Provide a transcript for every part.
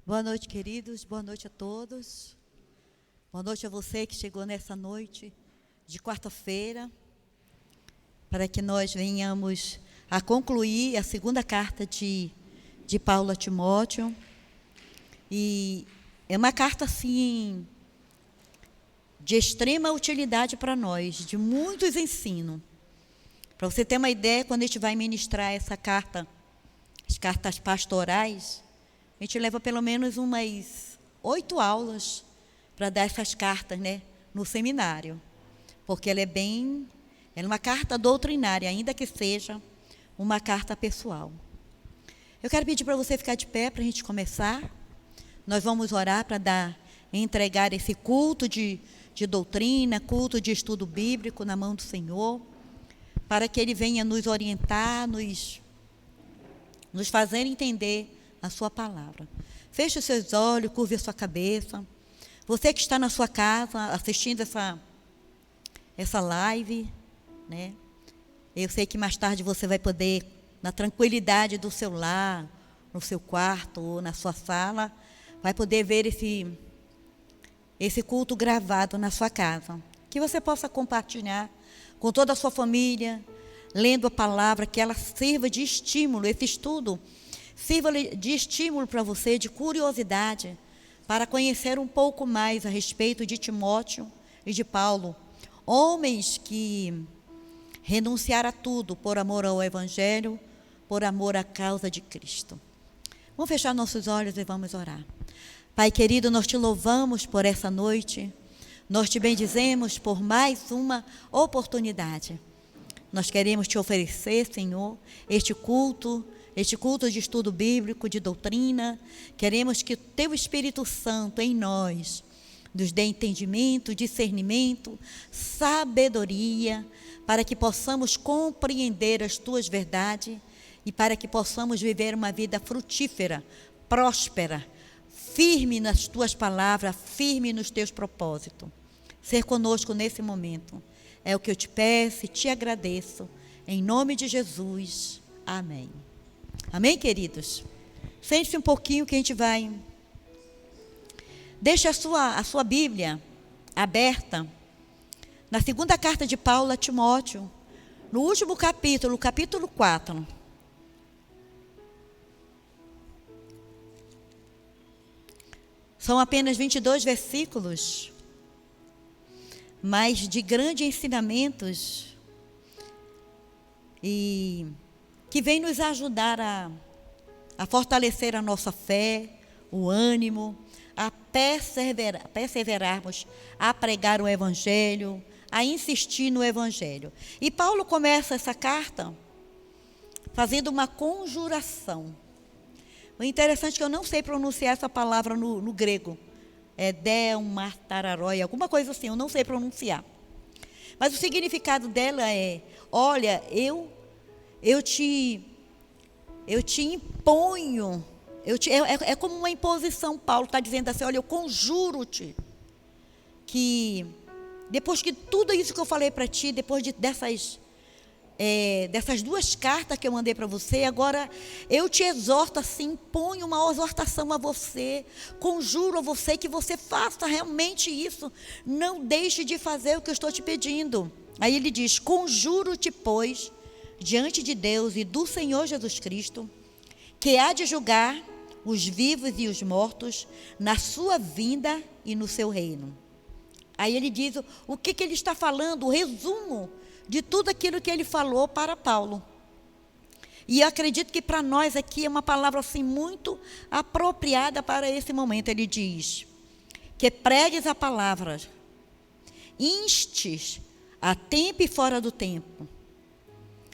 Boa noite, queridos. Boa noite a todos. Boa noite a você que chegou nessa noite de quarta-feira, para que nós venhamos a concluir a segunda carta de Paulo a Timóteo. E é uma carta, assim, de extrema utilidade para nós, de muitos ensinos. Para você ter uma ideia, quando a gente vai ministrar essa carta, as cartas pastorais, a gente leva pelo menos umas 8 aulas para dar essas cartas, no seminário. Porque ela é uma carta doutrinária, ainda que seja uma carta pessoal. Eu quero pedir para você ficar de pé para a gente começar. Nós vamos orar para entregar esse culto de doutrina, culto de estudo bíblico na mão do Senhor, para que Ele venha nos orientar, nos fazer entender a sua palavra. Feche os seus olhos, curve a sua cabeça. Você que está na sua casa assistindo essa live, eu sei que mais tarde você vai poder, na tranquilidade do seu lar, no seu quarto ou na sua sala, vai poder ver esse culto gravado na sua casa. Que você possa compartilhar com toda a sua família, lendo a palavra, que ela sirva de estímulo, esse estudo sirva de estímulo para você, de curiosidade, para conhecer um pouco mais a respeito de Timóteo e de Paulo, homens que renunciaram a tudo por amor ao Evangelho, por amor à causa de Cristo. Vamos fechar nossos olhos e vamos orar. Pai querido, nós te louvamos por essa noite, nós te bendizemos por mais uma oportunidade. Nós queremos te oferecer, Senhor, este culto de estudo bíblico, de doutrina. Queremos que o Teu Espírito Santo em nós nos dê entendimento, discernimento, sabedoria, para que possamos compreender as Tuas verdades e para que possamos viver uma vida frutífera, próspera, firme nas Tuas palavras, firme nos Teus propósitos. Ser conosco nesse momento é o que eu te peço e te agradeço, em nome de Jesus. Amém. Amém, queridos? Sente-se um pouquinho que a gente vai... Deixe a sua Bíblia aberta na segunda carta de Paulo a Timóteo, no último capítulo, capítulo 4. São apenas 22 versículos, mas de grandes ensinamentos e que vem nos ajudar a fortalecer a nossa fé, o ânimo, a perseverarmos, a pregar o Evangelho, a insistir no Evangelho. E Paulo começa essa carta fazendo uma conjuração. O interessante é que eu não sei pronunciar essa palavra no grego. É deumatararoi, alguma coisa assim, eu não sei pronunciar. Mas o significado dela é: olha, eu te imponho, é como uma imposição. Paulo está dizendo assim: olha, eu conjuro-te que depois que tudo isso que eu falei para ti, depois dessas 2 cartas que eu mandei para você, agora eu te exorto assim, imponho uma exortação a você, conjuro a você que você faça realmente isso, não deixe de fazer o que eu estou te pedindo. Aí ele diz: conjuro-te, pois, diante de Deus e do Senhor Jesus Cristo, que há de julgar os vivos e os mortos na sua vinda e no seu reino. Aí ele diz o que ele está falando, o resumo de tudo aquilo que ele falou para Paulo. E eu acredito que para nós aqui é uma palavra assim muito apropriada para esse momento. Ele diz que pregues a palavra, instes a tempo e fora do tempo,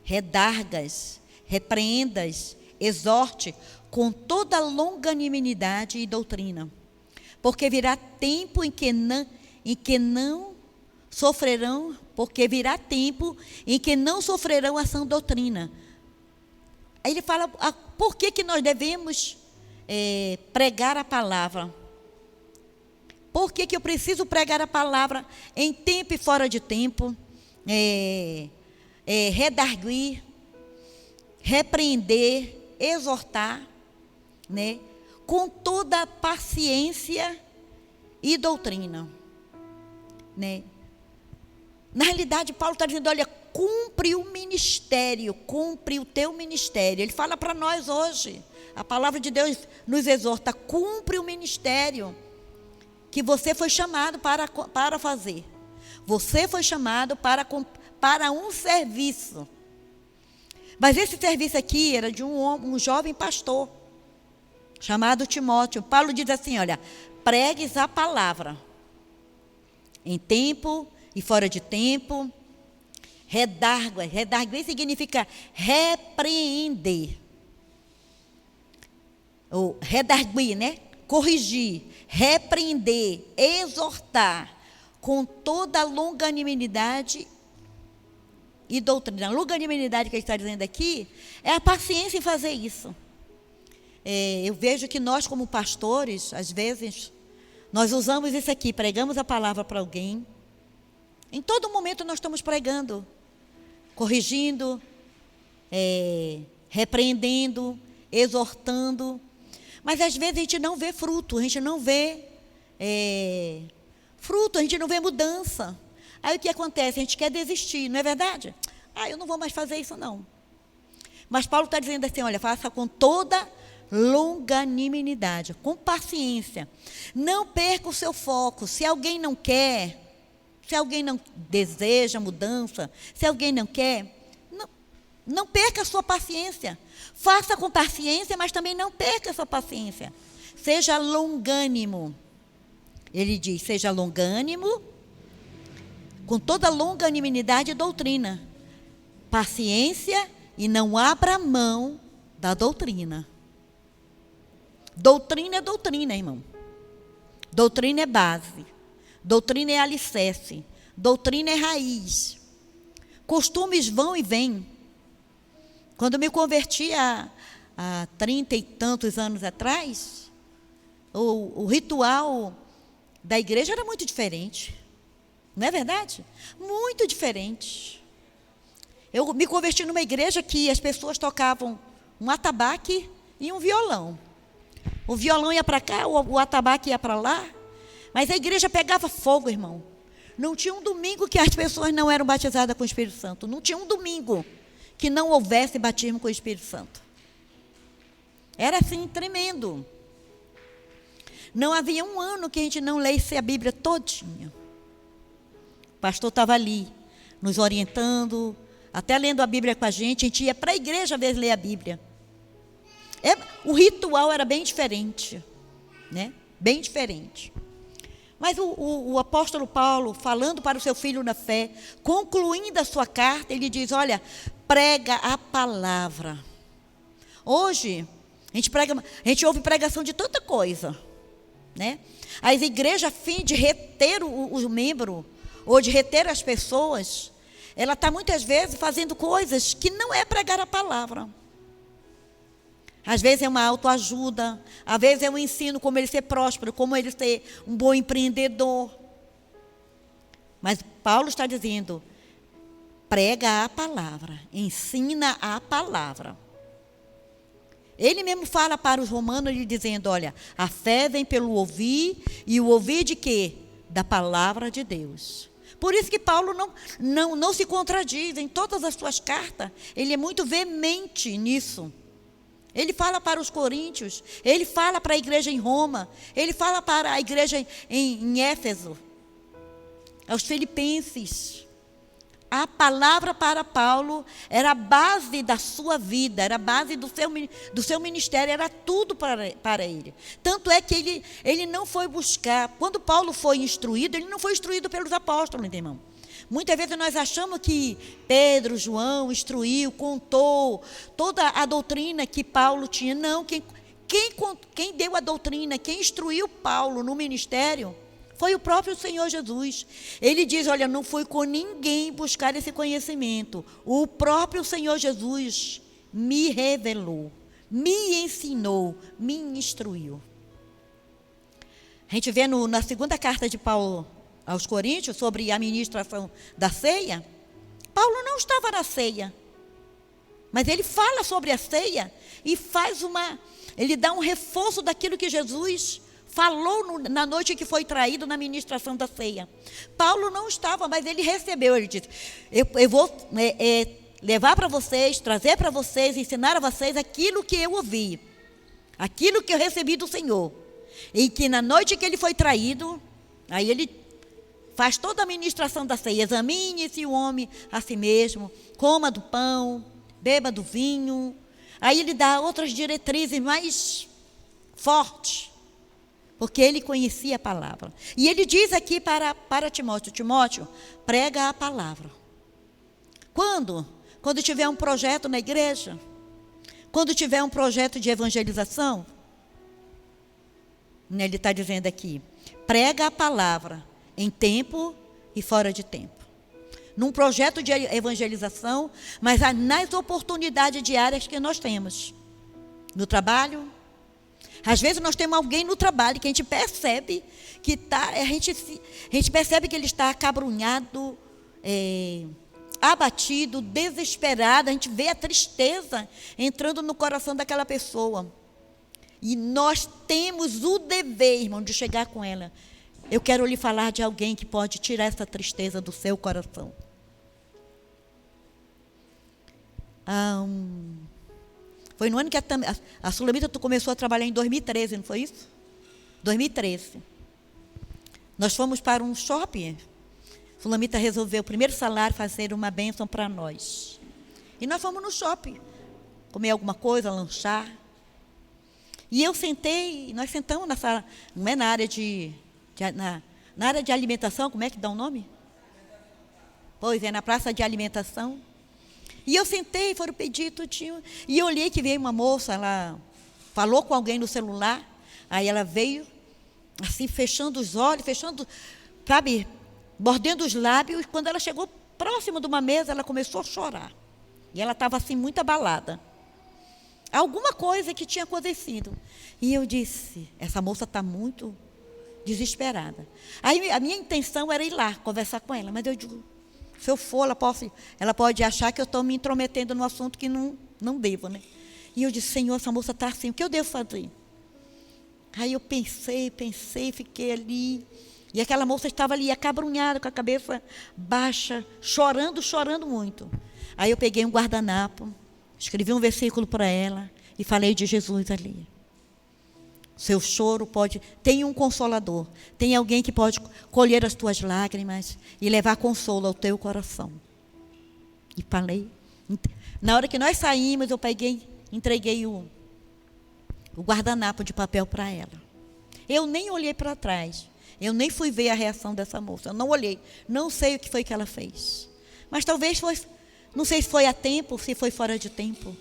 redargas, repreendas, exorte com toda longanimidade e doutrina, porque virá tempo em que não sofrerão, a sã doutrina. Aí ele fala por que nós devemos pregar a palavra. Por que eu preciso pregar a palavra em tempo e fora de tempo, redarguir, repreender, exortar, com toda paciência e doutrina. Né? Na realidade, Paulo está dizendo, olha, cumpre o ministério, cumpre o teu ministério. Ele fala para nós hoje, a palavra de Deus nos exorta, cumpre o ministério que você foi chamado para fazer. Você foi chamado para um serviço. Mas esse serviço aqui era de um jovem pastor, chamado Timóteo. Paulo diz assim, olha, pregues a palavra, em tempo e fora de tempo, redargue significa repreender, ou redarguir, né? Corrigir, repreender, exortar, com toda longanimidade e doutrina. A longanimidade que ele está dizendo aqui é a paciência em fazer isso. Eu vejo que nós, como pastores, às vezes, nós usamos isso aqui, pregamos a palavra para alguém. Em todo momento nós estamos pregando, corrigindo, repreendendo, exortando. Mas às vezes a gente não vê fruto, a gente não vê fruto, a gente não vê mudança. Aí o que acontece? A gente quer desistir, não é verdade? Eu não vou mais fazer isso não. Mas Paulo está dizendo assim, olha, faça com toda longanimidade, com paciência. Não perca o seu foco. Se alguém não quer, se alguém não deseja mudança, se alguém não quer, não perca a sua paciência. Faça com paciência, mas também não perca a sua paciência. Seja longânimo. Ele diz, seja longânimo, com toda longanimidade e doutrina. Paciência e não abra mão da doutrina. Doutrina é doutrina, irmão. Doutrina é base. Doutrina é alicerce. Doutrina é raiz. Costumes vão e vêm. Quando me converti há 30 e tantos anos atrás, o ritual da igreja era muito diferente. Não é verdade? Muito diferente. Eu me converti numa igreja que as pessoas tocavam um atabaque e um violão. O violão ia para cá, o atabaque ia para lá. Mas a igreja pegava fogo, irmão. Não tinha um domingo que as pessoas não eram batizadas com o Espírito Santo. Não tinha um domingo que não houvesse batismo com o Espírito Santo. Era assim, tremendo. Não havia um ano que a gente não lesse a Bíblia todinha. O pastor estava ali, nos orientando, até lendo a Bíblia com a gente ia para a igreja às vezes ler a Bíblia. O ritual era bem diferente, né? Bem diferente. Mas o apóstolo Paulo, falando para o seu filho na fé, concluindo a sua carta, ele diz, olha, prega a palavra. Hoje, a gente ouve pregação de tanta coisa, né? As igrejas, a fim de reter o membro, ou de reter as pessoas, ela está muitas vezes fazendo coisas que não é pregar a palavra. Às vezes é uma autoajuda, às vezes é um ensino como ele ser próspero, como ele ser um bom empreendedor. Mas Paulo está dizendo, prega a palavra, ensina a palavra. Ele mesmo fala para os romanos, ele dizendo, olha, a fé vem pelo ouvir, e o ouvir de quê? Da palavra de Deus. Por isso que Paulo não se contradiz em todas as suas cartas, ele é muito veemente nisso. Ele fala para os coríntios, ele fala para a igreja em Roma, ele fala para a igreja em Éfeso, aos filipenses. A palavra para Paulo era a base da sua vida, era a base do seu ministério, era tudo para ele. Tanto é que ele não foi buscar, quando Paulo foi instruído, ele não foi instruído pelos apóstolos, irmão. Muitas vezes nós achamos que Pedro, João instruiu, contou toda a doutrina que Paulo tinha. Não, quem deu a doutrina, quem instruiu Paulo no ministério, foi o próprio Senhor Jesus. Ele diz, olha, não foi com ninguém buscar esse conhecimento. O próprio Senhor Jesus me revelou, me ensinou, me instruiu. A gente vê na segunda carta de Paulo aos Coríntios, sobre a ministração da ceia, Paulo não estava na ceia, mas ele fala sobre a ceia e faz ele dá um reforço daquilo que Jesus falou na noite que foi traído na ministração da ceia. Paulo não estava, mas ele recebeu. Ele disse, eu vou levar para vocês, trazer para vocês, ensinar a vocês aquilo que eu ouvi, aquilo que eu recebi do Senhor. E que na noite que ele foi traído, aí ele faz toda a ministração da ceia. Examine-se o homem a si mesmo, coma do pão, beba do vinho. Aí ele dá outras diretrizes mais fortes, porque ele conhecia a palavra. E ele diz aqui para Timóteo, Timóteo, prega a palavra. Quando? Quando tiver um projeto na igreja, quando tiver um projeto de evangelização, ele está dizendo aqui, prega a palavra em tempo e fora de tempo. Num projeto de evangelização, mas nas oportunidades diárias que nós temos. No trabalho. Às vezes nós temos alguém no trabalho que a gente percebe que está, a gente percebe que ele está acabrunhado, abatido, desesperado. A gente vê a tristeza entrando no coração daquela pessoa. E nós temos o dever, irmão, de chegar com ela. Eu quero lhe falar de alguém que pode tirar essa tristeza do seu coração. Foi no ano que a Sulamita começou a trabalhar em 2013, não foi isso? 2013. Nós fomos para um shopping. A Sulamita resolveu, o primeiro salário, fazer uma bênção para nós. E nós fomos no shopping, comer alguma coisa, lanchar. E eu sentei, nós sentamos nessa, não é na área na área de alimentação, como é que dá o nome? Pois é, na praça de alimentação. E eu sentei, foram pedir tudinho. E eu olhei que veio uma moça, ela falou com alguém no celular. Aí ela veio, assim, fechando os olhos, sabe, mordendo os lábios. Quando ela chegou próximo de uma mesa, ela começou a chorar. E ela estava, assim, muito abalada. Alguma coisa que tinha acontecido. E eu disse, essa moça está muito desesperada. Aí a minha intenção era ir lá, conversar com ela. Mas eu digo, se eu for, ela pode achar que eu estou me intrometendo no assunto que não devo, né? E eu disse, Senhor, essa moça está assim, o que eu devo fazer? Aí eu pensei, fiquei ali. E aquela moça estava ali, acabrunhada, com a cabeça baixa, chorando muito. Aí eu peguei um guardanapo, escrevi um versículo para ela e falei de Jesus ali. Seu choro pode... Tem um consolador. Tem alguém que pode colher as tuas lágrimas e levar consolo ao teu coração. E falei. Na hora que nós saímos, eu entreguei o guardanapo de papel para ela. Eu nem olhei para trás. Eu nem fui ver a reação dessa moça. Eu não olhei. Não sei o que foi que ela fez. Mas talvez foi... Não sei se foi a tempo, se foi fora de tempo.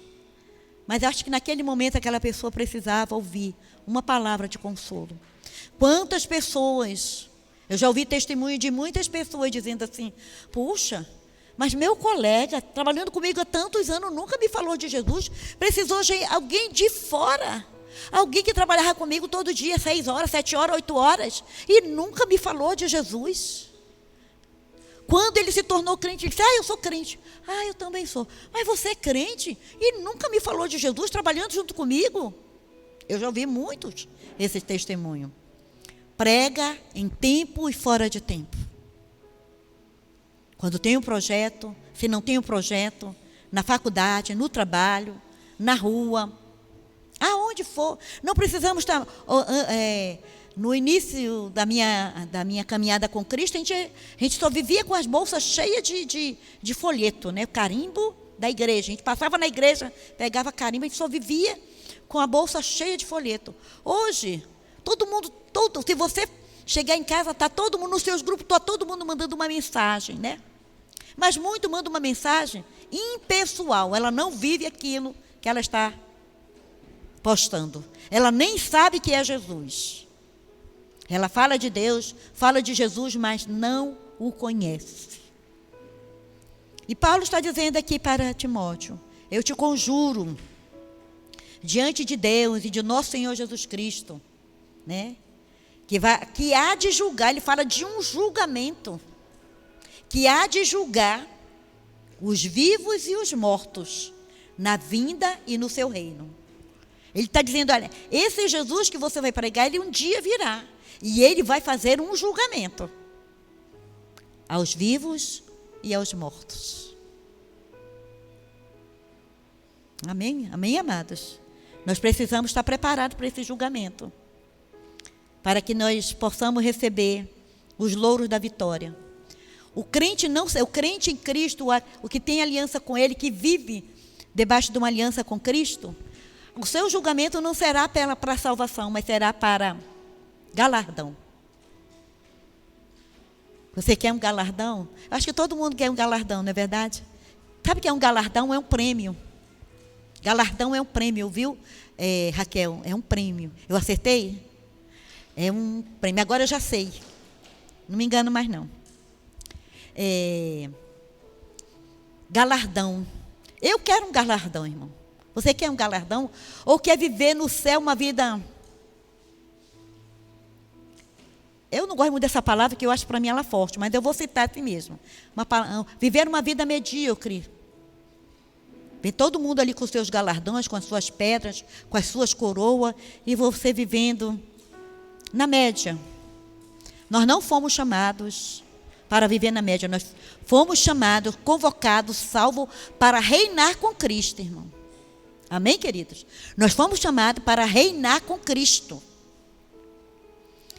Mas acho que naquele momento aquela pessoa precisava ouvir uma palavra de consolo. Quantas pessoas, eu já ouvi testemunho de muitas pessoas dizendo assim, puxa, mas meu colega, trabalhando comigo há tantos anos, nunca me falou de Jesus, precisou de alguém de fora, alguém que trabalhava comigo todo dia, 6 horas, 7 horas, 8 horas, e nunca me falou de Jesus. Quando ele se tornou crente, ele disse, eu sou crente. Eu também sou. Mas você é crente e nunca me falou de Jesus trabalhando junto comigo? Eu já ouvi muitos esse testemunho. Prega em tempo e fora de tempo. Quando tem um projeto, se não tem um projeto, na faculdade, no trabalho, na rua, aonde for. Não precisamos estar... No início da minha caminhada com Cristo, a gente só vivia com as bolsas cheias de folheto, né? Carimbo da igreja. A gente passava na igreja, pegava carimbo, a gente só vivia com a bolsa cheia de folheto. Hoje, se você chegar em casa, está todo mundo, nos seus grupos, está todo mundo mandando uma mensagem, né? Mas muito manda uma mensagem impessoal. Ela não vive aquilo que ela está postando. Ela nem sabe que é Jesus. Ela fala de Deus, fala de Jesus, mas não o conhece. E Paulo está dizendo aqui para Timóteo, eu te conjuro, diante de Deus e de nosso Senhor Jesus Cristo, né? Que há de julgar, ele fala de um julgamento, que há de julgar os vivos e os mortos, na vinda e no seu reino. Ele está dizendo, olha, esse Jesus que você vai pregar, ele um dia virá. E ele vai fazer um julgamento aos vivos e aos mortos. Amém? Amém, amados? Nós precisamos estar preparados para esse julgamento, para que nós possamos receber os louros da vitória. O crente em Cristo, o que tem aliança com Ele, que vive debaixo de uma aliança com Cristo, o seu julgamento não será para a salvação, mas será para galardão. Você quer um galardão? Acho que todo mundo quer um galardão, não é verdade? Sabe o que é um galardão? É um prêmio. Galardão é um prêmio, viu, Raquel? É um prêmio. Eu acertei? É um prêmio. Agora eu já sei. Não me engano mais, não. Galardão. Eu quero um galardão, irmão. Você quer um galardão? Ou quer viver no céu uma vida... Eu não gosto muito dessa palavra, que eu acho para mim ela forte, mas eu vou citar assim mesmo. Viver uma vida medíocre. Vem todo mundo ali com os seus galardões, com as suas pedras, com as suas coroas, e você vivendo na média. Nós não fomos chamados para viver na média, nós fomos chamados, convocados, salvos para reinar com Cristo, irmão. Amém, queridos? Nós fomos chamados para reinar com Cristo.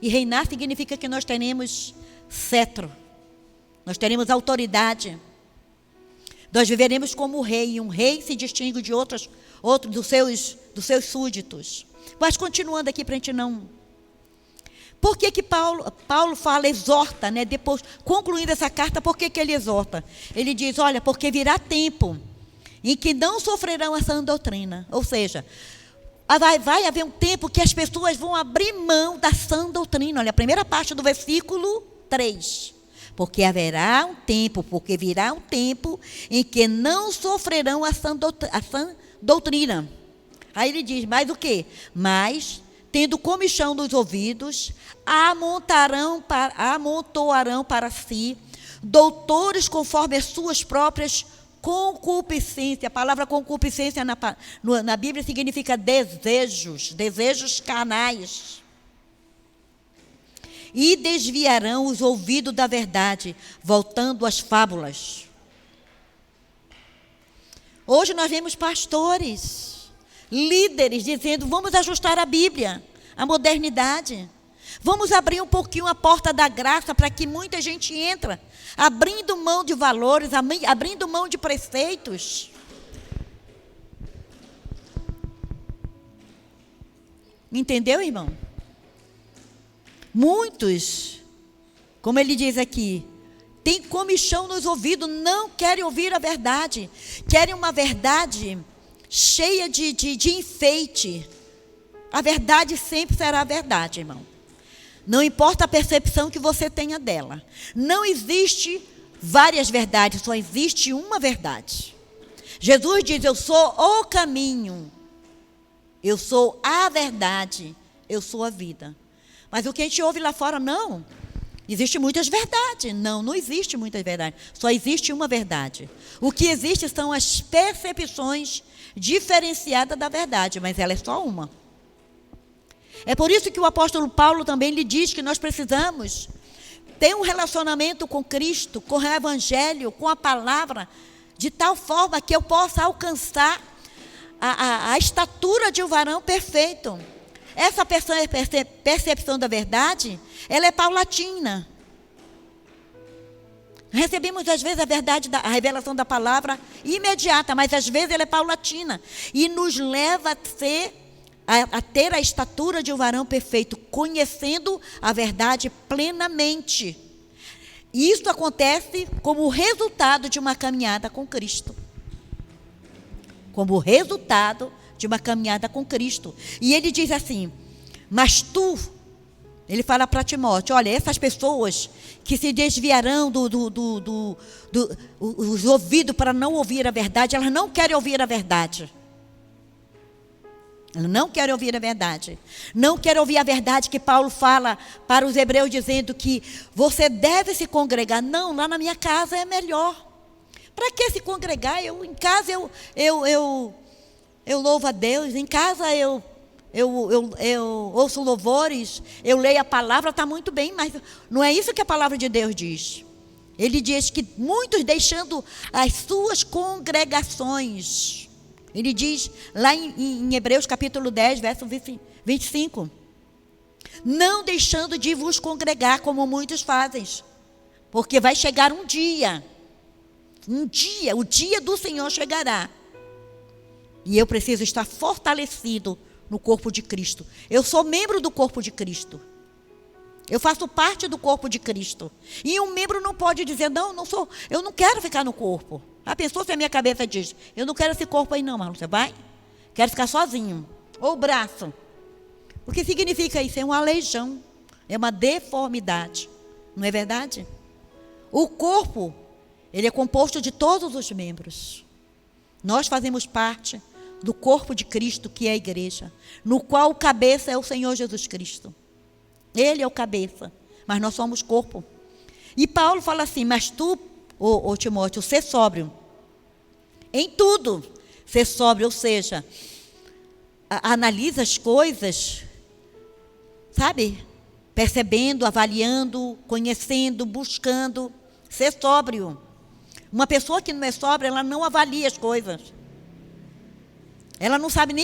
E reinar significa que nós teremos cetro, nós teremos autoridade. Nós viveremos como rei, e um rei se distingue de outros dos seus súditos. Mas continuando aqui para a gente não... Por que Paulo fala, exorta, né? Depois, concluindo essa carta, por que ele exorta? Ele diz, olha, porque virá tempo em que não sofrerão a sã doutrina. Ou seja, vai haver um tempo que as pessoas vão abrir mão da sã doutrina. Olha, a primeira parte do versículo 3. Porque virá um tempo em que não sofrerão a sã doutrina. Aí ele diz, mais o quê? Mas, tendo comichão nos ouvidos, amontoarão para si doutores conforme as suas próprias concupiscências. A palavra concupiscência na Bíblia significa desejos carnais. E desviarão os ouvidos da verdade, voltando às fábulas. Hoje nós vemos pastores, líderes dizendo, vamos ajustar a Bíblia, a modernidade. Vamos abrir um pouquinho a porta da graça para que muita gente entre, abrindo mão de valores, abrindo mão de preceitos. Entendeu, irmão? Muitos, como ele diz aqui, têm comichão nos ouvidos, não querem ouvir a verdade, querem uma verdade cheia de enfeite. A verdade sempre será a verdade, irmão. Não importa a percepção que você tenha dela. Não existe várias verdades, só existe uma verdade. Jesus diz, eu sou o caminho, eu sou a verdade, eu sou a vida. Mas o que a gente ouve lá fora, não. Existem muitas verdades. Não existe muitas verdades. Só existe uma verdade. O que existe são as percepções diferenciadas da verdade, mas ela é só uma. É por isso que o apóstolo Paulo também lhe diz que nós precisamos ter um relacionamento com Cristo, com o Evangelho, com a palavra, de tal forma que eu possa alcançar a estatura de um varão perfeito. Essa percepção da verdade, ela é paulatina. Recebemos, às vezes, a revelação da palavra imediata, mas, às vezes, ela é paulatina. E nos leva a ter a estatura de um varão perfeito, conhecendo a verdade plenamente. E isso acontece como resultado de uma caminhada com Cristo. Como resultado de uma caminhada com Cristo. E ele diz assim, mas ele fala para Timóteo, olha, essas pessoas que se desviarão os ouvidos para não ouvir a verdade, elas não querem ouvir a verdade. Elas não querem ouvir a verdade. Não querem ouvir a verdade que Paulo fala para os hebreus, dizendo que você deve se congregar. Não, lá na minha casa é melhor. Para que se congregar? Em casa eu eu louvo a Deus, em casa eu ouço louvores, eu leio a palavra, está muito bem, mas não é isso que a palavra de Deus diz. Ele diz que muitos deixando as suas congregações. Ele diz lá em Hebreus capítulo 10, verso 25. Não deixando de vos congregar como muitos fazem. Porque vai chegar um dia, o dia do Senhor chegará. E eu preciso estar fortalecido no corpo de Cristo. Eu sou membro do corpo de Cristo. Eu faço parte do corpo de Cristo. E um membro não pode dizer, não sou, eu não quero ficar no corpo. A pessoa, se a minha cabeça diz, eu não quero esse corpo aí não, Marlon, você vai? Quero ficar sozinho. Ou o braço. O que significa isso? É um aleijão. É uma deformidade. Não é verdade? O corpo, ele é composto de todos os membros. Nós fazemos parte do corpo de Cristo, que é a igreja, no qual o cabeça é o Senhor Jesus Cristo. Ele é o cabeça, mas nós somos corpo. E Paulo fala assim, mas tu, ô Timóteo, ser sóbrio. Em tudo, ser sóbrio, ou seja, analisa as coisas, sabe? Percebendo, avaliando, conhecendo, buscando, ser sóbrio. Uma pessoa que não é sóbria, ela não avalia as coisas. Ela não sabe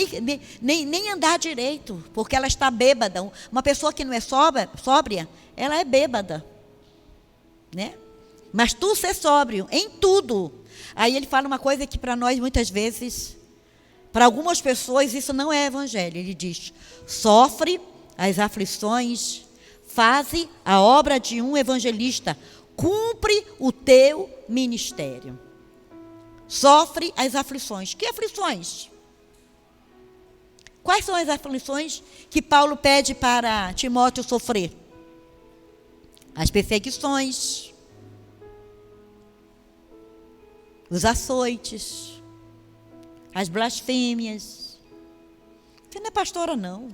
nem andar direito, porque ela está bêbada. Uma pessoa que não é sóbria, ela é bêbada, né? Mas tu ser sóbrio em tudo. Aí ele fala uma coisa que para nós muitas vezes, para algumas pessoas isso não é evangelho. Ele diz, sofre as aflições, faze a obra de um evangelista, cumpre o teu ministério. Sofre as aflições. Que aflições? Quais são as aflições que Paulo pede para Timóteo sofrer? As perseguições, os açoites, as blasfêmias. Você não é pastora, não.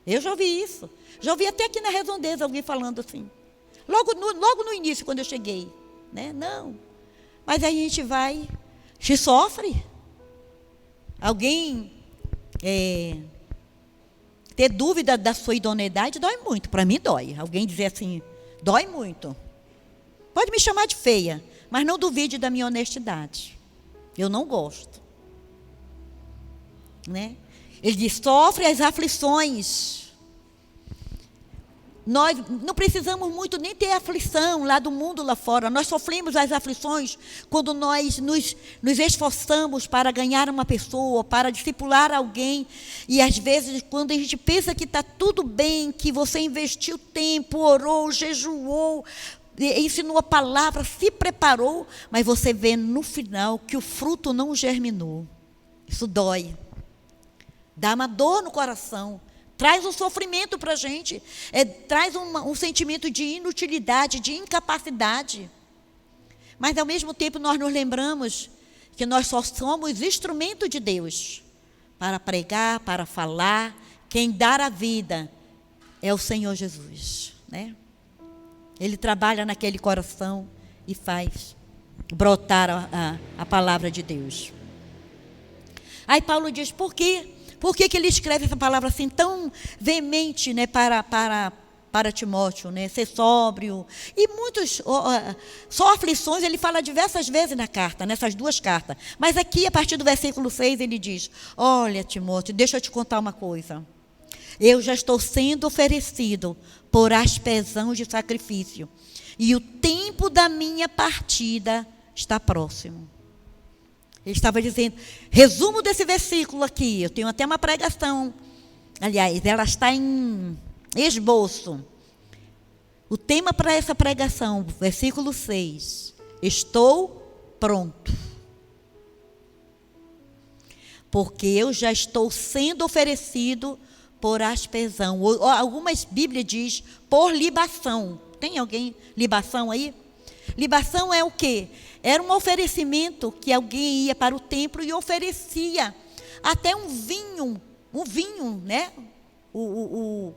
Eu já ouvi isso. Já ouvi até aqui na Redondeza alguém falando assim. Logo no início, quando eu cheguei. Né? Não. Mas aí a gente vai, se sofre. Alguém ter dúvida da sua idoneidade dói muito. Para mim dói. Alguém dizer assim, dói muito. Pode me chamar de feia, mas não duvide da minha honestidade. Eu não gosto. Né? Ele diz, sofre as aflições. Nós não precisamos muito nem ter aflição lá do mundo lá fora. Nós sofremos as aflições quando nós nos esforçamos para ganhar uma pessoa, para discipular alguém. E às vezes, quando a gente pensa que está tudo bem, que você investiu tempo, orou, jejuou, ensinou a palavra, se preparou, mas você vê no final que o fruto não germinou. Isso dói. Dá uma dor no coração. Traz um sofrimento para a gente, traz um sentimento de inutilidade, de incapacidade. Mas, ao mesmo tempo, nós nos lembramos que nós só somos instrumento de Deus para pregar, para falar. Quem dá a vida é o Senhor Jesus. Né? Ele trabalha naquele coração e faz brotar a palavra de Deus. Aí Paulo diz, por quê? Por que ele escreve essa palavra assim tão veemente, né, para Timóteo, né, ser sóbrio? E muitos, só aflições, ele fala diversas vezes na carta, nessas duas cartas. Mas aqui, a partir do versículo 6, ele diz, olha, Timóteo, deixa eu te contar uma coisa. Eu já estou sendo oferecido por aspersão de sacrifício. E o tempo da minha partida está próximo. Ele estava dizendo, resumo desse versículo aqui, eu tenho até uma pregação, aliás, ela está em esboço. O tema para essa pregação, versículo 6, estou pronto. Porque eu já estou sendo oferecido por aspersão. Algumas Bíblias diz por libação. Tem alguém libação aí? Libação é o quê? Era um oferecimento que alguém ia para o templo e oferecia até um vinho, né? O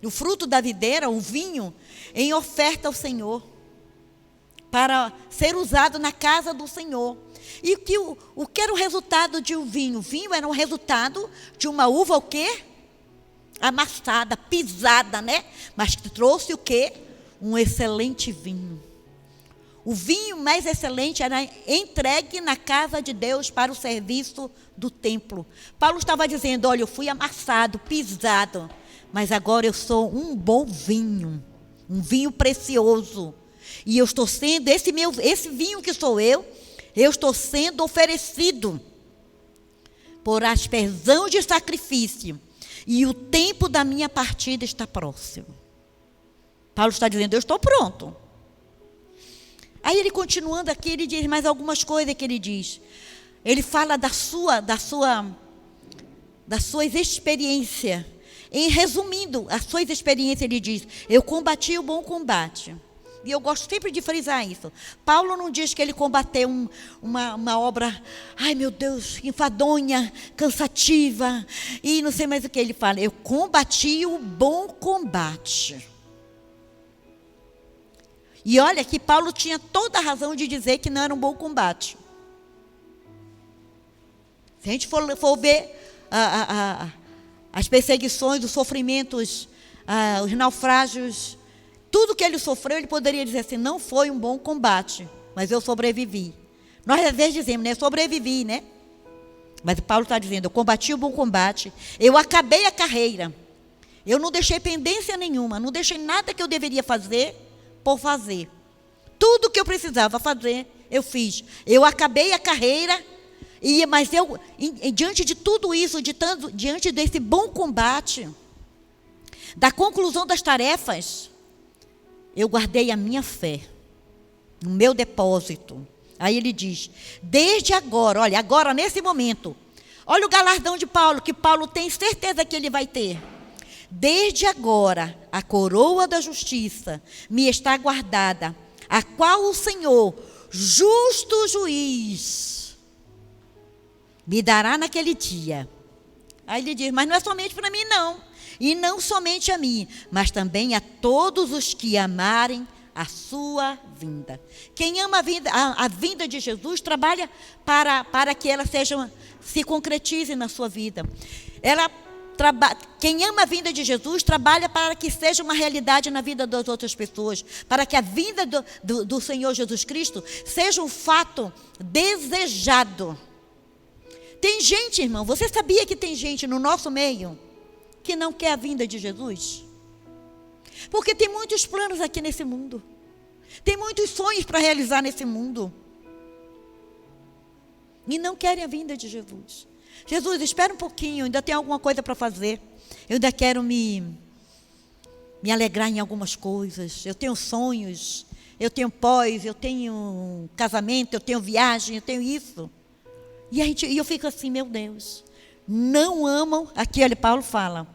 fruto da videira, o vinho, em oferta ao Senhor, para ser usado na casa do Senhor. E o que era o resultado de um vinho? O vinho era um resultado de uma uva o quê? Amassada, pisada, né? Mas que trouxe o quê? Um excelente vinho. O vinho mais excelente era entregue na casa de Deus para o serviço do templo. Paulo estava dizendo, olha, eu fui amassado, pisado, mas agora eu sou um bom vinho, um vinho precioso. E eu estou sendo, esse vinho que sou eu estou sendo oferecido por aspersão de sacrifício. E o tempo da minha partida está próximo. Paulo está dizendo, eu estou pronto. Aí ele continuando aqui, ele diz mais algumas coisas que ele diz. Ele fala das suas experiências. Resumindo as suas experiências, ele diz, eu combati o bom combate. E eu gosto sempre de frisar isso. Paulo não diz que ele combateu uma obra, ai meu Deus, enfadonha, cansativa, e não sei mais o que ele fala. Eu combati o bom combate. E olha que Paulo tinha toda a razão de dizer que não era um bom combate. Se a gente for ver as perseguições, os sofrimentos, os naufrágios, tudo que ele sofreu, ele poderia dizer assim, não foi um bom combate, mas eu sobrevivi. Nós às vezes dizemos, né, sobrevivi, né? Mas Paulo está dizendo, eu combati o bom combate, eu acabei a carreira, eu não deixei pendência nenhuma, não deixei nada que eu deveria fazer por fazer. Tudo que eu precisava fazer, eu fiz. Eu acabei a carreira, mas eu, diante de tudo isso, diante desse bom combate, da conclusão das tarefas, eu guardei a minha fé, no meu depósito. Aí ele diz, desde agora, olha, agora nesse momento, olha o galardão de Paulo, que Paulo tem certeza que ele vai ter. Desde agora, a coroa da justiça me está guardada, a qual o Senhor, justo juiz, me dará naquele dia. Aí ele diz, mas não é somente para mim não. E não somente a mim, mas também a todos os que amarem a sua vinda. Quem ama a vinda de Jesus, trabalha para que ela se concretize na sua vida. Quem ama a vinda de Jesus, trabalha para que seja uma realidade na vida das outras pessoas. Para que a vinda do Senhor Jesus Cristo seja um fato desejado. Tem gente, irmão, você sabia que tem gente no nosso meio que não quer a vinda de Jesus? Porque tem muitos planos aqui nesse mundo. Tem muitos sonhos para realizar nesse mundo. E não querem a vinda de Jesus. Jesus, espera um pouquinho, ainda tem alguma coisa para fazer. Eu ainda quero me alegrar em algumas coisas. Eu tenho sonhos, eu tenho pós, eu tenho casamento, eu tenho viagem, eu tenho isso. E eu fico assim, meu Deus. Não amam, aqui olha, Paulo fala,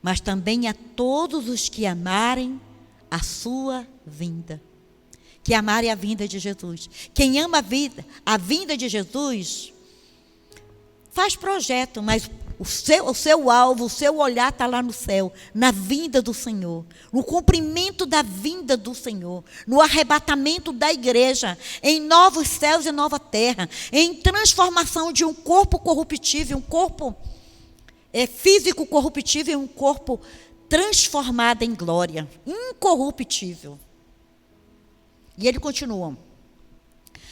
mas também a todos os que amarem a sua vinda. Que amarem a vinda de Jesus. Quem ama a vinda de Jesus, faz projeto, mas o seu alvo, o seu olhar está lá no céu, na vinda do Senhor, no cumprimento da vinda do Senhor, no arrebatamento da igreja, em novos céus e nova terra, em transformação de um corpo corruptível, um corpo físico corruptível, um corpo transformado em glória, incorruptível. E ele continua.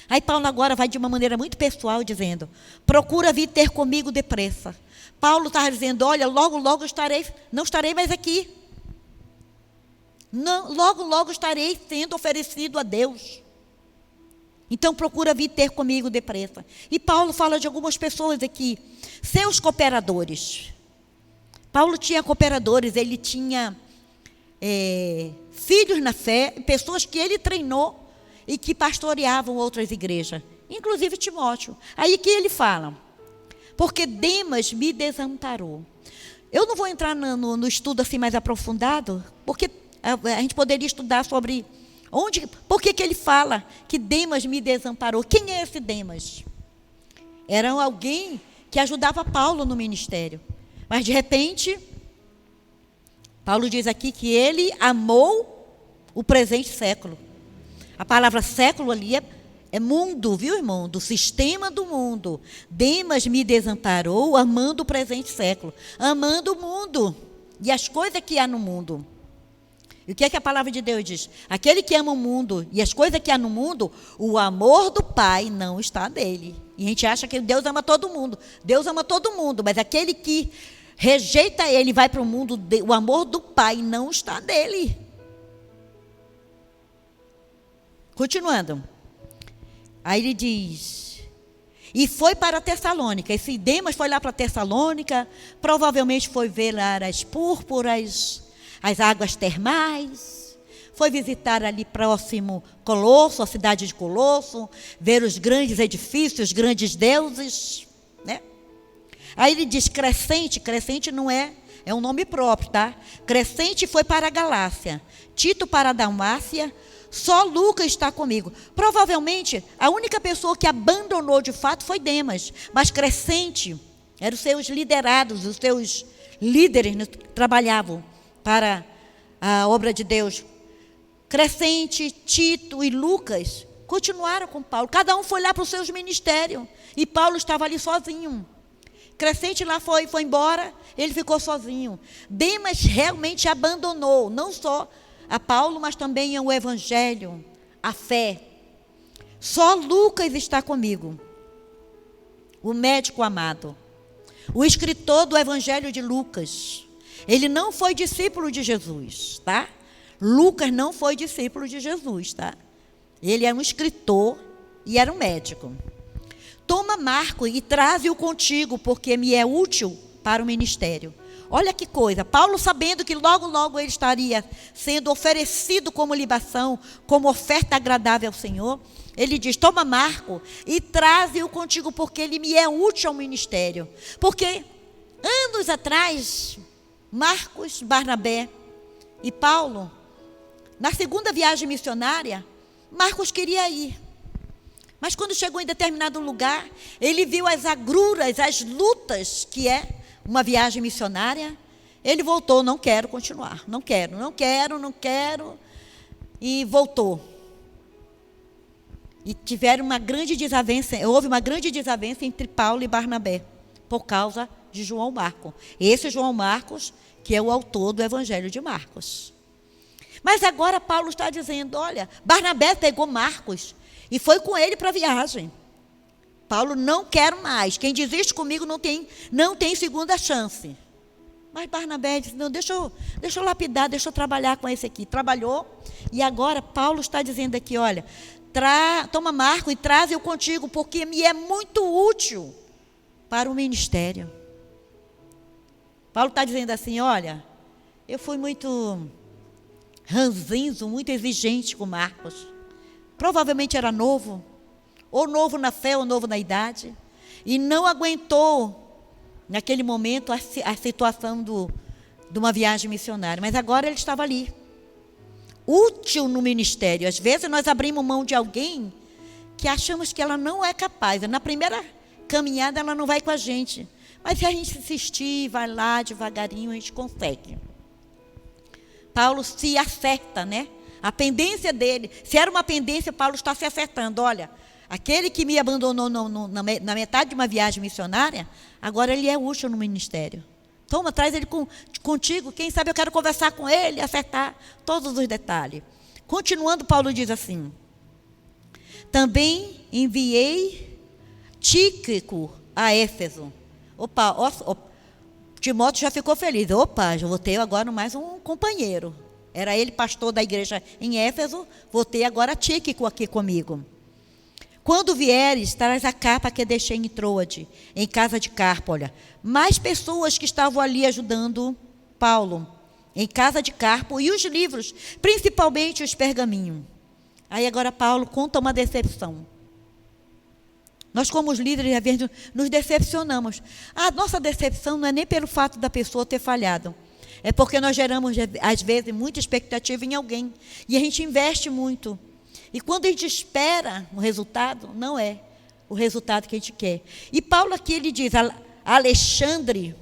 Aí Paulo agora vai de uma maneira muito pessoal dizendo, procura vir ter comigo depressa. Paulo está dizendo, olha, logo, logo não estarei mais aqui. Não, logo, logo estarei sendo oferecido a Deus. Então procura vir ter comigo depressa. E Paulo fala de algumas pessoas aqui, seus cooperadores. Paulo tinha cooperadores, ele tinha filhos na fé, pessoas que ele treinou e que pastoreavam outras igrejas, inclusive Timóteo. Aí que ele fala, porque Demas me desamparou. Eu não vou entrar no estudo assim mais aprofundado, porque a gente poderia estudar sobre por que ele fala que Demas me desamparou. Quem é esse Demas? Era alguém que ajudava Paulo no ministério. Mas de repente, Paulo diz aqui que ele amou o presente século. A palavra século ali É mundo, viu, irmão? Do sistema do mundo. Demas me desamparou, amando o presente século. Amando o mundo e as coisas que há no mundo. E o que é que a palavra de Deus diz? Aquele que ama o mundo e as coisas que há no mundo, o amor do Pai não está nele. E a gente acha que Deus ama todo mundo. Deus ama todo mundo, mas aquele que rejeita ele e vai para o mundo, o amor do Pai não está nele. Continuando. Aí ele diz, e foi para Tessalônica. Esse Demas foi lá para Tessalônica, provavelmente foi ver lá as púrpuras, as águas termais, foi visitar ali próximo Colosso, a cidade de Colosso, ver os grandes edifícios, os grandes deuses, né? Aí ele diz Crescente, Crescente não é um nome próprio, tá? Crescente foi para a Galácia, Tito para a Dalmácia, só Lucas está comigo. Provavelmente, a única pessoa que abandonou de fato foi Demas. Mas Crescente, eram os seus liderados, os seus líderes que trabalhavam para a obra de Deus. Crescente, Tito e Lucas continuaram com Paulo. Cada um foi lá para os seus ministérios. E Paulo estava ali sozinho. Crescente lá foi embora, ele ficou sozinho. Demas realmente abandonou, não só a Paulo, mas também o Evangelho, a fé. Só Lucas está comigo, o médico amado, o escritor do Evangelho de Lucas. Ele não foi discípulo de Jesus, tá? Lucas não foi discípulo de Jesus, tá? Ele era um escritor e era um médico. Toma Marco e traze-o contigo, porque me é útil para o ministério. Olha que coisa, Paulo sabendo que logo, logo ele estaria sendo oferecido como libação, como oferta agradável ao Senhor, ele diz, toma Marco e traze-o contigo, porque ele me é útil ao ministério. Porque anos atrás, Marcos, Barnabé e Paulo, na segunda viagem missionária, Marcos queria ir. Mas quando chegou em determinado lugar, ele viu as agruras, as lutas que é uma viagem missionária. Ele voltou, não quero continuar, não quero. E voltou. E tiveram uma grande desavença, houve uma grande desavença entre Paulo e Barnabé, por causa de João Marcos. Esse João Marcos, que é o autor do Evangelho de Marcos. Mas agora Paulo está dizendo, olha, Barnabé pegou Marcos e foi com ele para a viagem. Paulo, não quero mais. Quem desiste comigo não tem segunda chance. Mas Barnabé disse, não, deixa eu lapidar, deixa eu trabalhar com esse aqui. Trabalhou, e agora Paulo está dizendo aqui, olha, toma Marco e traze-o contigo, porque me é muito útil para o ministério. Paulo está dizendo assim, olha, eu fui muito ranzinzo, muito exigente com Marcos. Provavelmente era novo, ou novo na fé, ou novo na idade, e não aguentou, naquele momento, a situação de uma viagem missionária. Mas agora ele estava ali, útil no ministério. Às vezes nós abrimos mão de alguém que achamos que ela não é capaz. Na primeira caminhada ela não vai com a gente, mas se a gente insistir, vai lá devagarinho, a gente consegue. Paulo se acerta, né? A pendência dele, se era uma pendência, Paulo está se acertando. Olha, aquele que me abandonou na metade de uma viagem missionária, agora ele é útil no ministério. Toma, traz ele contigo, quem sabe eu quero conversar com ele, acertar todos os detalhes. Continuando, Paulo diz assim, também enviei Tíquico a Éfeso. Timóteo já ficou feliz. Já vou ter agora mais um companheiro. Era ele pastor da igreja em Éfeso, vou ter agora Tíquico aqui comigo. Quando vieres, traz a capa que deixei em Troade, em casa de Carpo. Olha, mais pessoas que estavam ali ajudando Paulo, em casa de Carpo, e os livros, principalmente os pergaminhos. Aí agora Paulo conta uma decepção. Nós, como os líderes, às vezes nos decepcionamos. A nossa decepção não é nem pelo fato da pessoa ter falhado. É porque nós geramos, às vezes, muita expectativa em alguém. E a gente investe muito. E quando a gente espera o resultado, não é o resultado que a gente quer. E Paulo aqui, ele diz, Alexandre,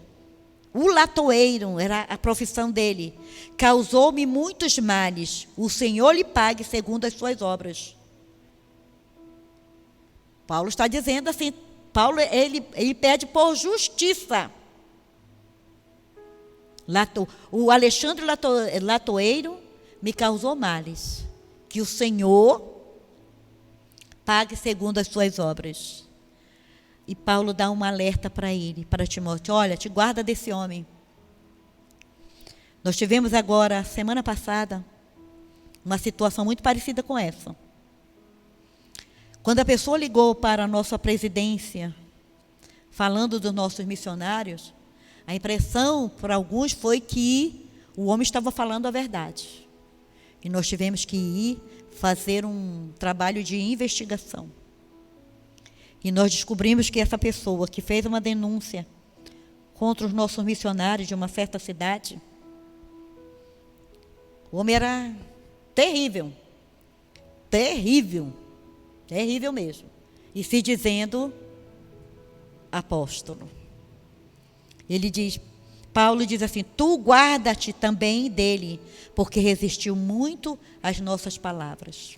o latoeiro, era a profissão dele, causou-me muitos males. O Senhor lhe pague segundo as suas obras. Paulo está dizendo assim, Paulo, ele pede por justiça. O Alexandre Latoeiro me causou males. Que o Senhor pague segundo as suas obras. E Paulo dá um alerta para ele, para Timóteo. Olha, te guarda desse homem. Nós tivemos agora, semana passada, uma situação muito parecida com essa. Quando a pessoa ligou para a nossa presidência, falando dos nossos missionários, a impressão para alguns foi que o homem estava falando a verdade. E nós tivemos que ir fazer um trabalho de investigação. E nós descobrimos que essa pessoa que fez uma denúncia contra os nossos missionários de uma certa cidade, o homem era terrível. Terrível. Terrível mesmo. E se dizendo apóstolo. Paulo diz assim, tu guarda-te também dele, porque resistiu muito às nossas palavras.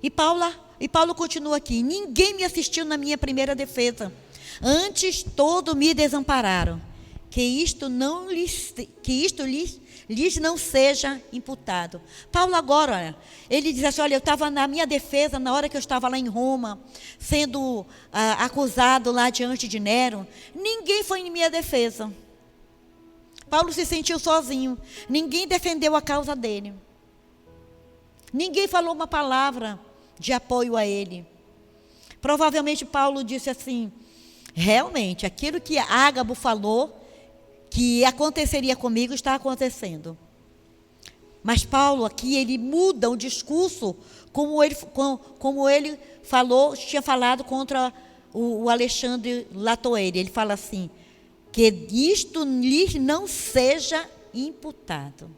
E Paulo continua aqui, ninguém me assistiu na minha primeira defesa, antes todos me desampararam, que isto lhes não seja imputado. Paulo agora, olha, ele diz assim, olha, eu estava na minha defesa, na hora que eu estava lá em Roma, sendo acusado lá diante de Nero, ninguém foi em minha defesa. Paulo se sentiu sozinho, ninguém defendeu a causa dele. Ninguém falou uma palavra de apoio a ele. Provavelmente Paulo disse assim, realmente, aquilo que Ágabo falou, que aconteceria comigo, está acontecendo. Mas Paulo aqui, ele muda o discurso, como ele falou, tinha falado contra o Alexandre Latoeiro. Ele fala assim, que isto lhes não seja imputado.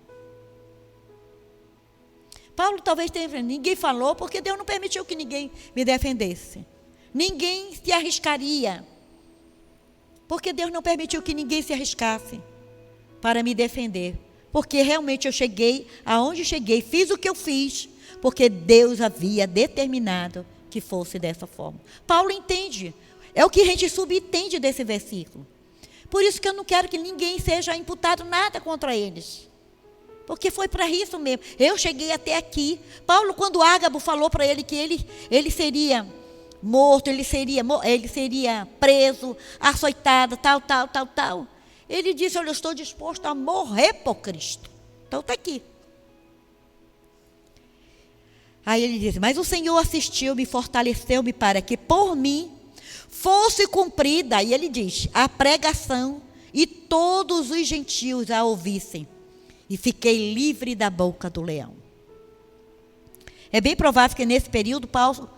Paulo talvez tenha falado, ninguém falou, porque Deus não permitiu que ninguém me defendesse. Ninguém se arriscaria, porque Deus não permitiu que ninguém se arriscasse para me defender. Porque realmente eu cheguei aonde cheguei, fiz o que eu fiz, porque Deus havia determinado que fosse dessa forma. Paulo entende, é o que a gente subentende desse versículo. Por isso que eu não quero que ninguém seja imputado nada contra eles. Porque foi para isso mesmo. Eu cheguei até aqui. Paulo, quando Ágabo falou para ele que ele seria morto, ele seria preso, açoitado, tal. Ele disse, olha, eu estou disposto a morrer por Cristo. Então está aqui. Aí ele diz, mas o Senhor assistiu-me, fortaleceu-me para que por mim fosse cumprida, aí ele diz, a pregação e todos os gentios a ouvissem. E fiquei livre da boca do leão. É bem provável que nesse período Paulo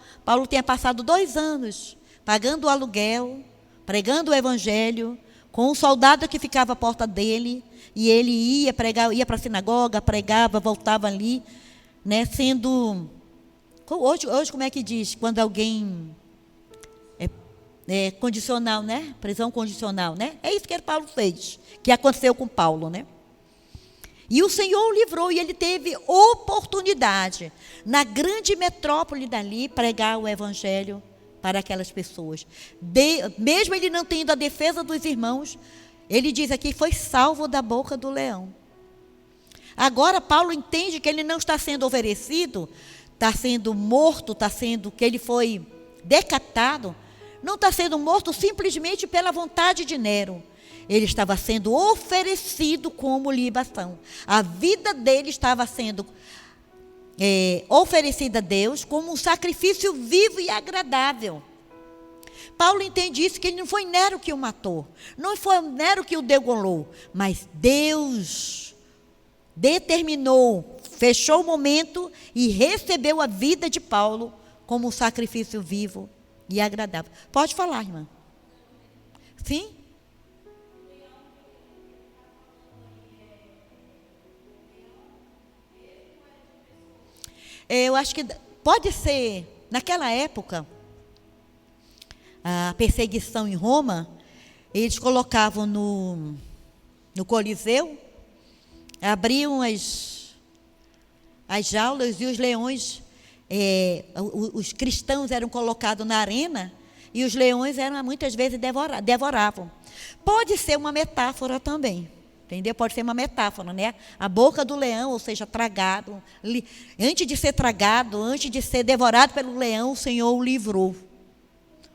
tenha passado 2 anos pagando o aluguel, pregando o evangelho, com um soldado que ficava à porta dele, e ele ia pregar, ia para a sinagoga, pregava, voltava ali, né, sendo... Hoje como é que diz? Quando alguém... condicional, né? Prisão condicional, né? É isso que Paulo fez, que aconteceu com Paulo, né? E o Senhor o livrou, e ele teve oportunidade, na grande metrópole dali, pregar o evangelho para aquelas pessoas. Mesmo ele não tendo a defesa dos irmãos, ele diz aqui, foi salvo da boca do leão. Agora Paulo entende que ele não está sendo oferecido, está sendo morto, que ele foi decapitado, não está sendo morto simplesmente pela vontade de Nero. Ele estava sendo oferecido como libação. A vida dele estava sendo oferecida a Deus como um sacrifício vivo e agradável. Paulo entende isso, que ele não foi Nero que o matou, não foi Nero que o degolou, mas Deus determinou, fechou o momento e recebeu a vida de Paulo como um sacrifício vivo e agradável. Pode falar, irmã. Sim? Eu acho que pode ser, naquela época, a perseguição em Roma, eles colocavam no Coliseu, abriam as jaulas e os leões os cristãos eram colocados na arena e os leões muitas vezes devoravam. Pode ser uma metáfora também, entendeu? Pode ser uma metáfora, né? A boca do leão, ou seja, tragado. Antes de ser tragado, antes de ser devorado pelo leão, o Senhor o livrou.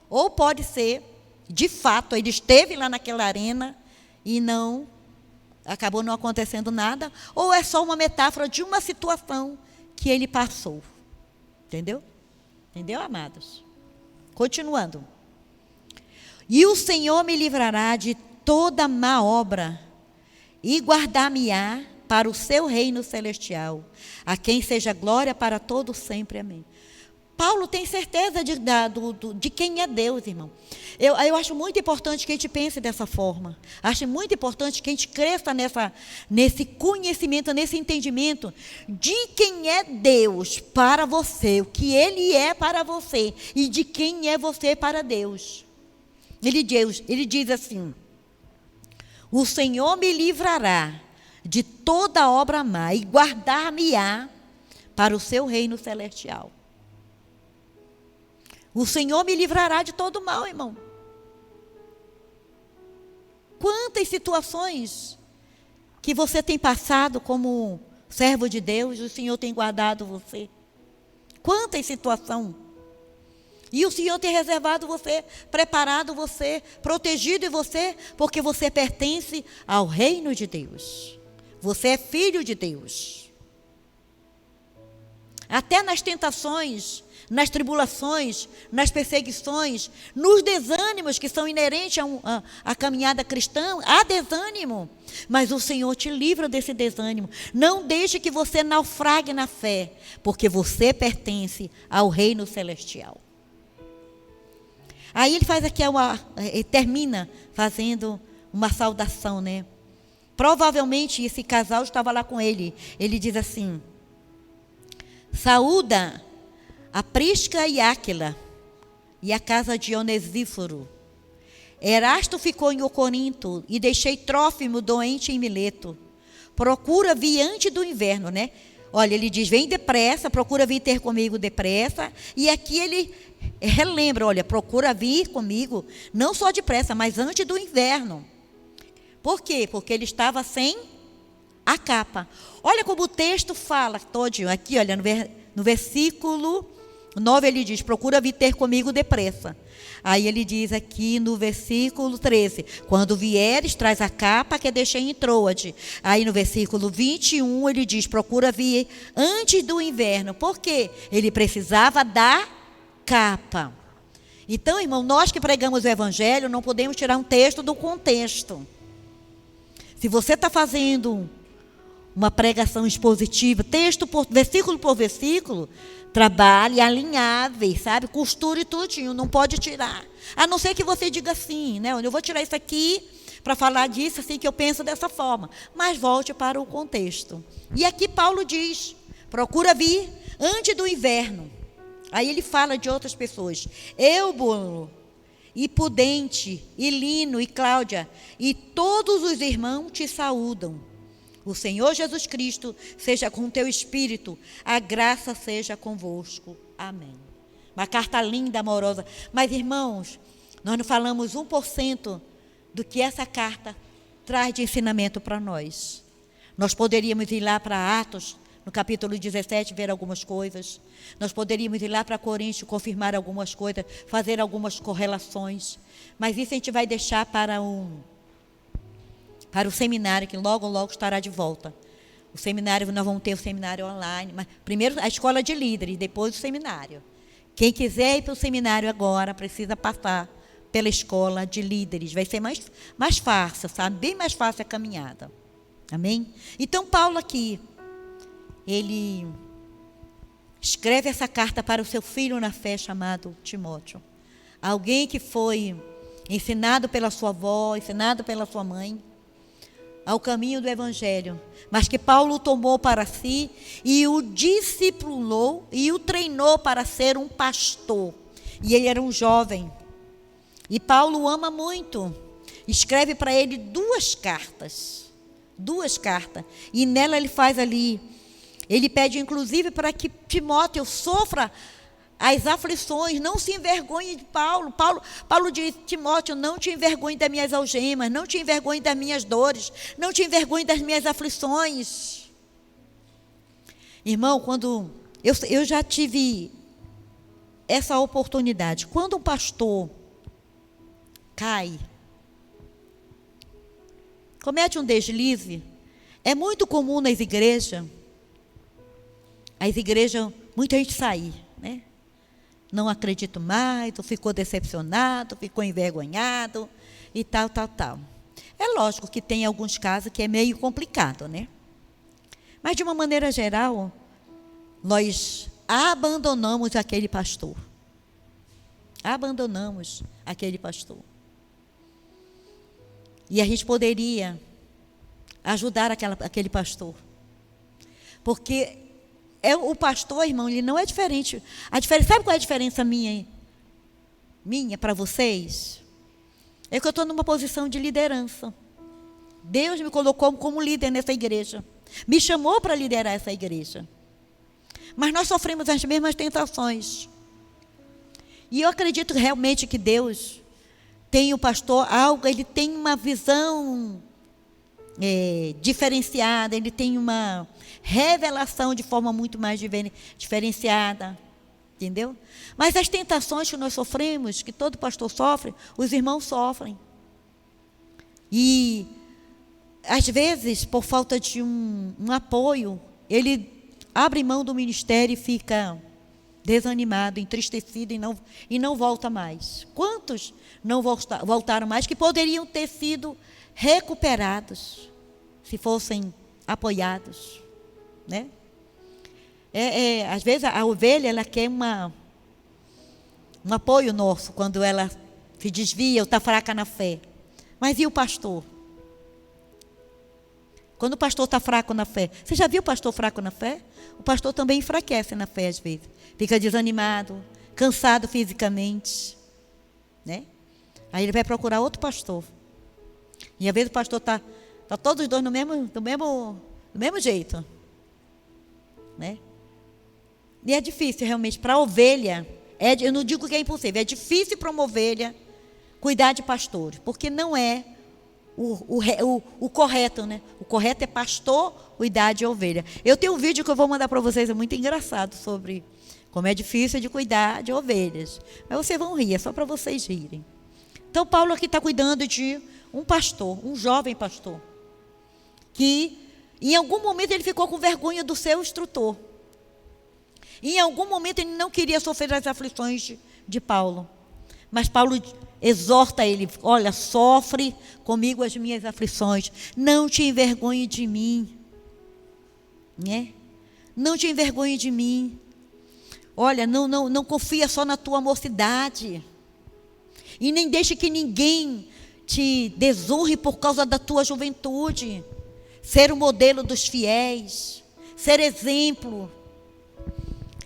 Ou pode ser, de fato, ele esteve lá naquela arena e acabou não acontecendo nada, ou é só uma metáfora de uma situação que ele passou. Entendeu? Entendeu, amados? Continuando. E o Senhor me livrará de toda má obra e guardar-me-á para o seu reino celestial, a quem seja glória para todo sempre. Amém. Paulo tem certeza de quem é Deus, irmão. Eu acho muito importante que a gente pense dessa forma. Acho muito importante que a gente cresça nesse conhecimento, nesse entendimento de quem é Deus para você, o que Ele é para você e de quem é você para Deus. Ele diz assim: o Senhor me livrará de toda obra má e guardar-me-á para o seu reino celestial. O Senhor me livrará de todo mal, irmão. Quantas situações que você tem passado como servo de Deus, o Senhor tem guardado você. Quantas situações. E o Senhor tem reservado você, preparado você, protegido você, porque você pertence ao reino de Deus. Você é filho de Deus. Até nas tentações, nas tribulações, nas perseguições, nos desânimos que são inerentes à caminhada cristã, há desânimo. Mas o Senhor te livra desse desânimo. Não deixe que você naufrague na fé, porque você pertence ao reino celestial. Aí ele faz aqui ele termina fazendo uma saudação, né? Provavelmente esse casal estava lá com ele. Ele diz assim: saúda a Prisca e Áquila e a casa de Onesíforo. Erasto ficou em Corinto e deixei Trófimo doente em Mileto. Procura vir antes do inverno, né? Olha, ele diz: vem depressa, procura vir ter comigo depressa. E aqui ele relembra: olha, procura vir comigo, não só depressa, mas antes do inverno. Por quê? Porque ele estava sem a capa. Olha como o texto fala todinho. Aqui, olha, no versículo 9 ele diz: procura vir ter comigo depressa. Aí ele diz aqui no versículo 13: quando vieres, traz a capa que deixei em Troade. Aí no versículo 21 ele diz: procura vir antes do inverno. Por quê? Ele precisava da capa. Então, irmão, nós que pregamos o evangelho não podemos tirar um texto do contexto. Se você está fazendo uma pregação expositiva, versículo por versículo, trabalhe alinháveis, sabe? Costure tudinho, não pode tirar. A não ser que você diga assim, né? Eu vou tirar isso aqui para falar disso, assim que eu penso dessa forma. Mas volte para o contexto. E aqui Paulo diz: procura vir antes do inverno. Aí ele fala de outras pessoas: Eubolo, e Pudente, e Lino, e Cláudia, e todos os irmãos te saúdam. O Senhor Jesus Cristo seja com o teu espírito, a graça seja convosco. Amém. Uma carta linda, amorosa. Mas, irmãos, nós não falamos 1% do que essa carta traz de ensinamento para nós. Nós poderíamos ir lá para Atos, no capítulo 17, ver algumas coisas. Nós poderíamos ir lá para Coríntios, confirmar algumas coisas, fazer algumas correlações. Mas isso a gente vai deixar para o seminário, que logo, logo estará de volta. O seminário, nós vamos ter o seminário online, mas primeiro a escola de líderes, depois o seminário. Quem quiser ir para o seminário agora, precisa passar pela escola de líderes. Vai ser mais fácil, sabe? Bem mais fácil a caminhada. Amém? Então, Paulo aqui, ele escreve essa carta para o seu filho na fé, chamado Timóteo. Alguém que foi ensinado pela sua avó, ensinado pela sua mãe, ao caminho do evangelho, mas que Paulo tomou para si e o discipulou e o treinou para ser um pastor. E ele era um jovem. E Paulo o ama muito. Escreve para ele 2 cartas. 2 cartas. E nela ele faz ali, Ele pede, inclusive, para que Timóteo sofra as aflições, não se envergonhe de Paulo. Paulo diz: Timóteo, não te envergonhe das minhas algemas, não te envergonhe das minhas dores, não te envergonhe das minhas aflições. Irmão, quando eu já tive essa oportunidade, quando um pastor cai, comete um deslize, é muito comum nas igrejas, muita gente sair, né? Não acredito mais, ou ficou decepcionado, ficou envergonhado e tal. É lógico que tem alguns casos que é meio complicado, né? Mas, de uma maneira geral, nós abandonamos aquele pastor. Abandonamos aquele pastor. E a gente poderia ajudar aquele pastor. Porque o pastor, irmão, ele não é diferente. Sabe qual é a diferença minha para vocês? É que eu estou numa posição de liderança. Deus me colocou como líder nessa igreja. Me chamou para liderar essa igreja. Mas nós sofremos as mesmas tentações. E eu acredito realmente que Deus tem o pastor ele tem uma visão diferenciada, ele tem uma revelação de forma muito mais diferenciada, entendeu? Mas as tentações que nós sofremos, que todo pastor sofre, os irmãos sofrem. E, às vezes, por falta de um apoio, ele abre mão do ministério e fica desanimado, entristecido e não volta mais. Quantos não voltaram mais que poderiam ter sido recuperados se fossem apoiados, né? Às vezes a ovelha ela quer um apoio nosso quando ela se desvia ou está fraca na fé. Mas e o pastor? Quando o pastor está fraco na fé, você já viu o pastor fraco na fé? O pastor também enfraquece na fé às vezes. Fica desanimado, cansado fisicamente, né? Aí ele vai procurar outro pastor. E às vezes o pastor está todos os dois do mesmo jeito, né? E é difícil realmente para a ovelha. Eu não digo que é impossível, é difícil para uma ovelha cuidar de pastores, porque não é o correto, né? O correto é pastor cuidar de ovelha. Eu tenho um vídeo que eu vou mandar para vocês, é muito engraçado, sobre como é difícil de cuidar de ovelhas. Mas vocês vão rir, é só para vocês rirem. Então, Paulo aqui está cuidando de um pastor, um jovem pastor, que em algum momento ele ficou com vergonha do seu instrutor. Em algum momento ele não queria sofrer as aflições de Paulo. Mas Paulo exorta ele: olha, sofre comigo as minhas aflições, não te envergonhe de mim, né? Não te envergonhe de mim. Olha, não confia só na tua mocidade, e nem deixe que ninguém te desonre por causa da tua juventude. Ser o modelo dos fiéis, ser exemplo.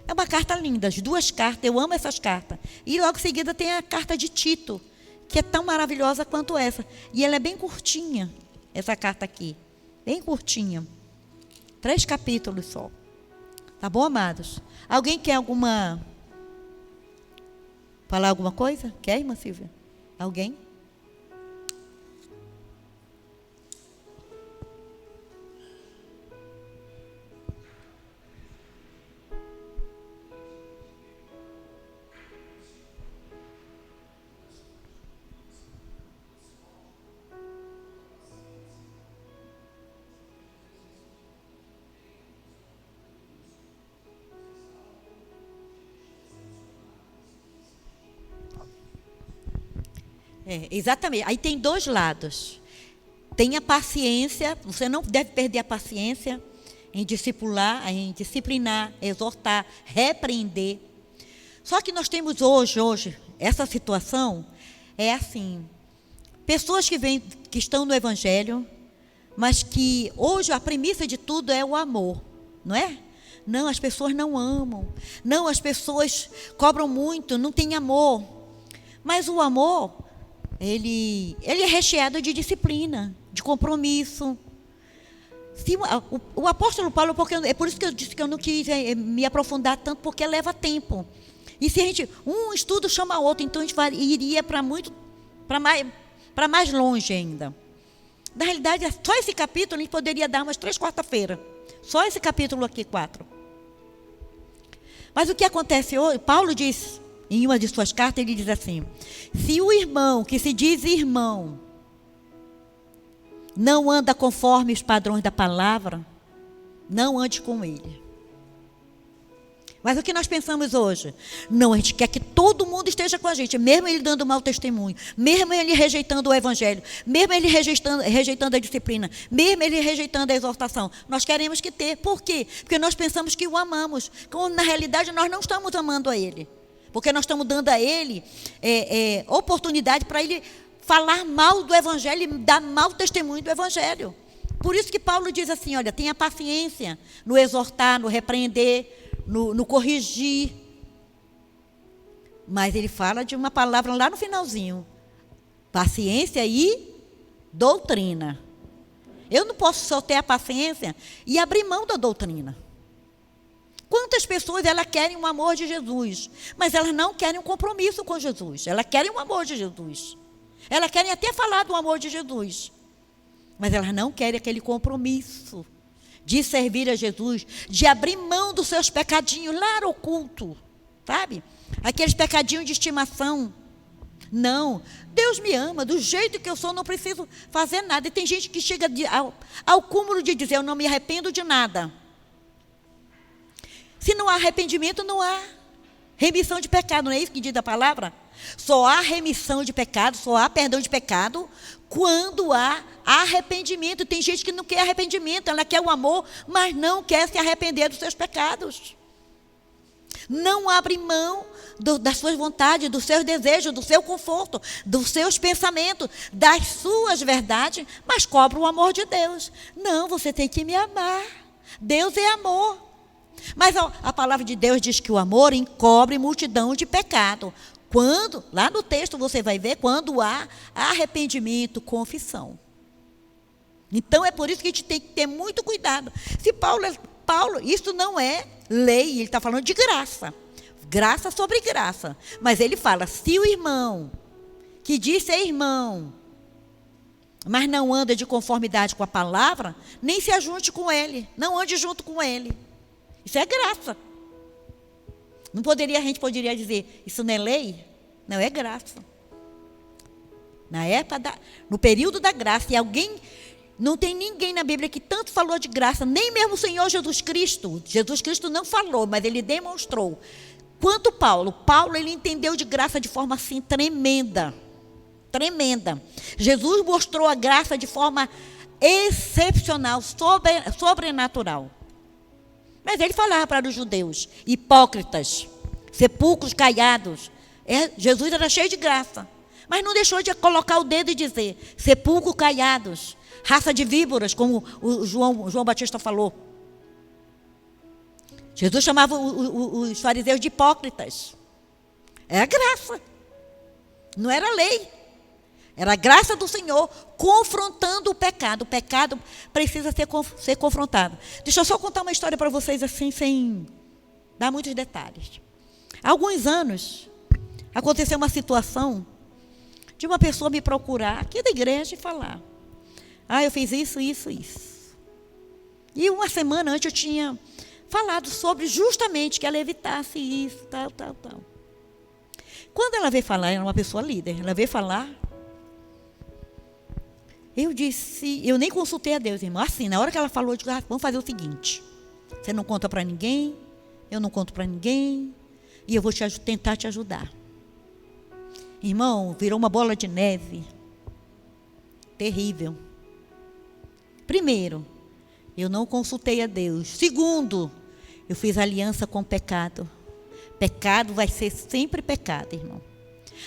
É uma carta linda, as duas cartas, eu amo essas cartas. E logo em seguida tem a carta de Tito, que é tão maravilhosa quanto essa. E ela é bem curtinha, essa carta aqui. Bem curtinha. 3 capítulos só. Tá bom, amados? Alguém quer falar alguma coisa? Quer, irmã Silvia? Alguém? Exatamente. Aí tem 2 lados. Tem a paciência, você não deve perder a paciência em disciplinar, exortar, repreender. Só que nós temos hoje, essa situação é assim, pessoas que estão no Evangelho, mas que hoje a premissa de tudo é o amor, não é? Não, as pessoas não amam. Não, as pessoas cobram muito, não tem amor. Mas o amor, ele é recheado de disciplina, de compromisso. Se o apóstolo Paulo, porque é por isso que eu disse que eu não quis me aprofundar tanto, porque leva tempo. E se a gente, um estudo chama outro, então a gente iria para mais longe ainda. Na realidade, só esse capítulo a gente poderia dar umas 3 quarta-feiras. Só esse capítulo aqui, 4. Mas o que acontece hoje, Paulo diz, em uma de suas cartas, ele diz assim: se o irmão, que se diz irmão, não anda conforme os padrões da palavra, não ande com ele. Mas o que nós pensamos hoje? Não, a gente quer que todo mundo esteja com a gente, mesmo ele dando mau testemunho, mesmo ele rejeitando o evangelho, mesmo ele rejeitando a disciplina, mesmo ele rejeitando a exortação. Nós queremos que ter. Por quê? Porque nós pensamos que o amamos, quando na realidade nós não estamos amando a ele. Porque nós estamos dando a ele oportunidade para ele falar mal do evangelho e dar mau testemunho do evangelho. Por isso que Paulo diz assim, olha, tenha paciência no exortar, no repreender, no corrigir. Mas ele fala de uma palavra lá no finalzinho: paciência e doutrina. Eu não posso só ter a paciência e abrir mão da doutrina. Quantas pessoas elas querem o amor de Jesus, mas elas não querem um compromisso com Jesus. Elas querem o amor de Jesus. Elas querem até falar do amor de Jesus, mas elas não querem aquele compromisso de servir a Jesus, de abrir mão dos seus pecadinhos lá oculto, sabe? Aqueles pecadinhos de estimação. Não, Deus me ama, do jeito que eu sou, não preciso fazer nada. E tem gente que chega ao cúmulo de dizer, eu não me arrependo de nada. Se não há arrependimento, não há remissão de pecado, não é isso que diz a palavra? Só há remissão de pecado, só há perdão de pecado quando há arrependimento. Tem gente que não quer arrependimento, ela quer o amor, mas não quer se arrepender dos seus pecados. Não abre mão das suas vontades, dos seus desejos, do seu conforto, dos seus pensamentos, das suas verdades, mas cobra o amor de Deus. Não, você tem que me amar. Deus é amor. Mas a palavra de Deus diz que o amor encobre multidão de pecado. Quando, lá no texto você vai ver, quando há arrependimento, confissão. Então é por isso que a gente tem que ter muito cuidado. Se Paulo, isso não é lei, ele está falando de graça. Graça sobre graça. Mas ele fala, se o irmão, que diz ser irmão, mas não anda de conformidade com a palavra, nem se ajunte com ele, não ande junto com ele. Isso é graça. A gente poderia dizer, isso não é lei? Não, é graça. Na época no período da graça, e não tem ninguém na Bíblia que tanto falou de graça, nem mesmo o Senhor Jesus Cristo. Jesus Cristo não falou, mas ele demonstrou. Quanto Paulo. Paulo, ele entendeu de graça de forma assim tremenda. Tremenda. Jesus mostrou a graça de forma excepcional, sobrenatural. Mas ele falava para os judeus, hipócritas, sepulcros caiados. Jesus era cheio de graça. Mas não deixou de colocar o dedo e dizer, sepulcros caiados, raça de víboras, como o João Batista falou. Jesus chamava os fariseus de hipócritas. Era graça. Não era lei. Era a graça do Senhor confrontando o pecado. O pecado precisa ser confrontado. Deixa eu só contar uma história para vocês assim, sem dar muitos detalhes. Há alguns anos, aconteceu uma situação de uma pessoa me procurar aqui da igreja e falar, eu fiz isso, isso, isso. E uma semana antes eu tinha falado sobre justamente que ela evitasse isso, tal, tal, tal. Quando ela veio falar, ela era uma pessoa líder, ela veio falar, eu disse, eu nem consultei a Deus, irmão. Assim, na hora que ela falou, eu disse, vamos fazer o seguinte, você não conta para ninguém, eu não conto para ninguém, e eu vou tentar te ajudar. Irmão, virou uma bola de neve. Terrível. Primeiro, eu não consultei a Deus. Segundo, eu fiz aliança com o pecado. Pecado vai ser sempre pecado, irmão.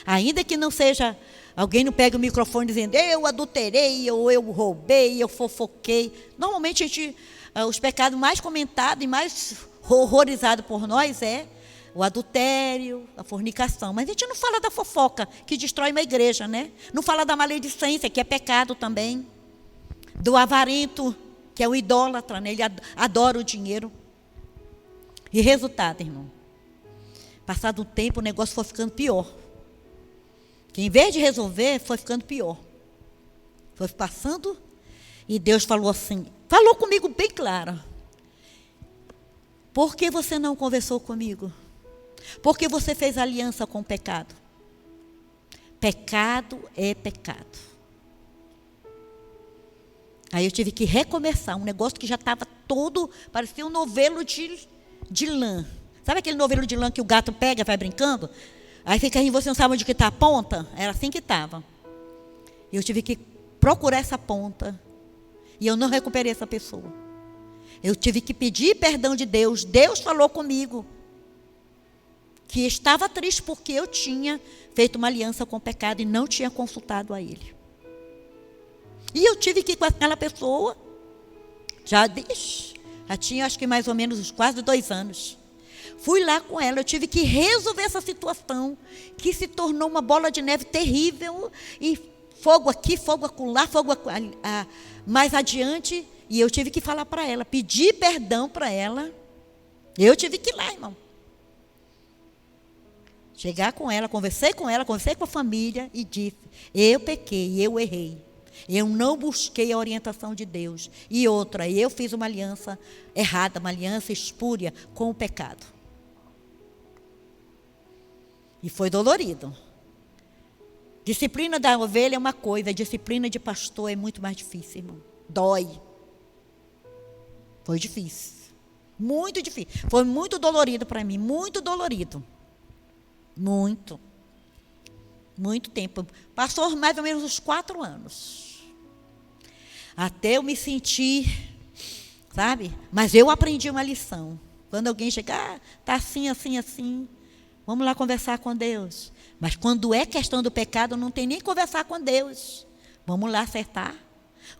Ainda que não seja, alguém não pega o microfone dizendo, eu adulterei, ou eu roubei, eu fofoquei. Normalmente os pecados mais comentados e mais horrorizados por nós é o adultério, a fornicação. Mas a gente não fala da fofoca, que destrói uma igreja, né? Não fala da maledicência, que é pecado também. Do avarento, que é um idólatra, né? Ele adora o dinheiro. E resultado, irmão, passado um tempo o negócio foi ficando pior. Que em vez de resolver, foi ficando pior. Foi passando, e Deus falou assim, falou comigo bem claro. Por que você não conversou comigo? Porque você fez aliança com o pecado. Pecado é pecado. Aí eu tive que recomeçar, um negócio que já estava todo, parecia um novelo de lã. Sabe aquele novelo de lã que o gato pega, vai brincando? Aí fica aí, você não sabe onde que está a ponta? Era assim que estava. Eu tive que procurar essa ponta. E eu não recuperei essa pessoa. Eu tive que pedir perdão de Deus. Deus falou comigo que estava triste porque eu tinha feito uma aliança com o pecado e não tinha consultado a Ele. E eu tive que ir com aquela pessoa, já tinha acho que mais ou menos quase 2 anos. Fui lá com ela, eu tive que resolver essa situação, que se tornou uma bola de neve terrível, e fogo aqui, fogo acolá, fogo mais adiante, e eu tive que falar para ela, pedir perdão para ela. Eu tive que ir lá, irmão. Chegar com ela, conversei com a família e disse, eu pequei, eu errei. Eu não busquei a orientação de Deus. E outra, eu fiz uma aliança errada, uma aliança espúria com o pecado. E foi dolorido. Disciplina da ovelha é uma coisa, disciplina de pastor é muito mais difícil, irmão. Dói. Foi difícil. Muito difícil. Foi muito dolorido para mim, muito dolorido. Muito. Muito tempo. Passou mais ou menos uns 4 anos. Até eu me sentir, sabe? Mas eu aprendi uma lição. Quando alguém chegar, está assim, assim, assim. Vamos lá conversar com Deus. Mas quando é questão do pecado, não tem nem conversar com Deus. Vamos lá acertar.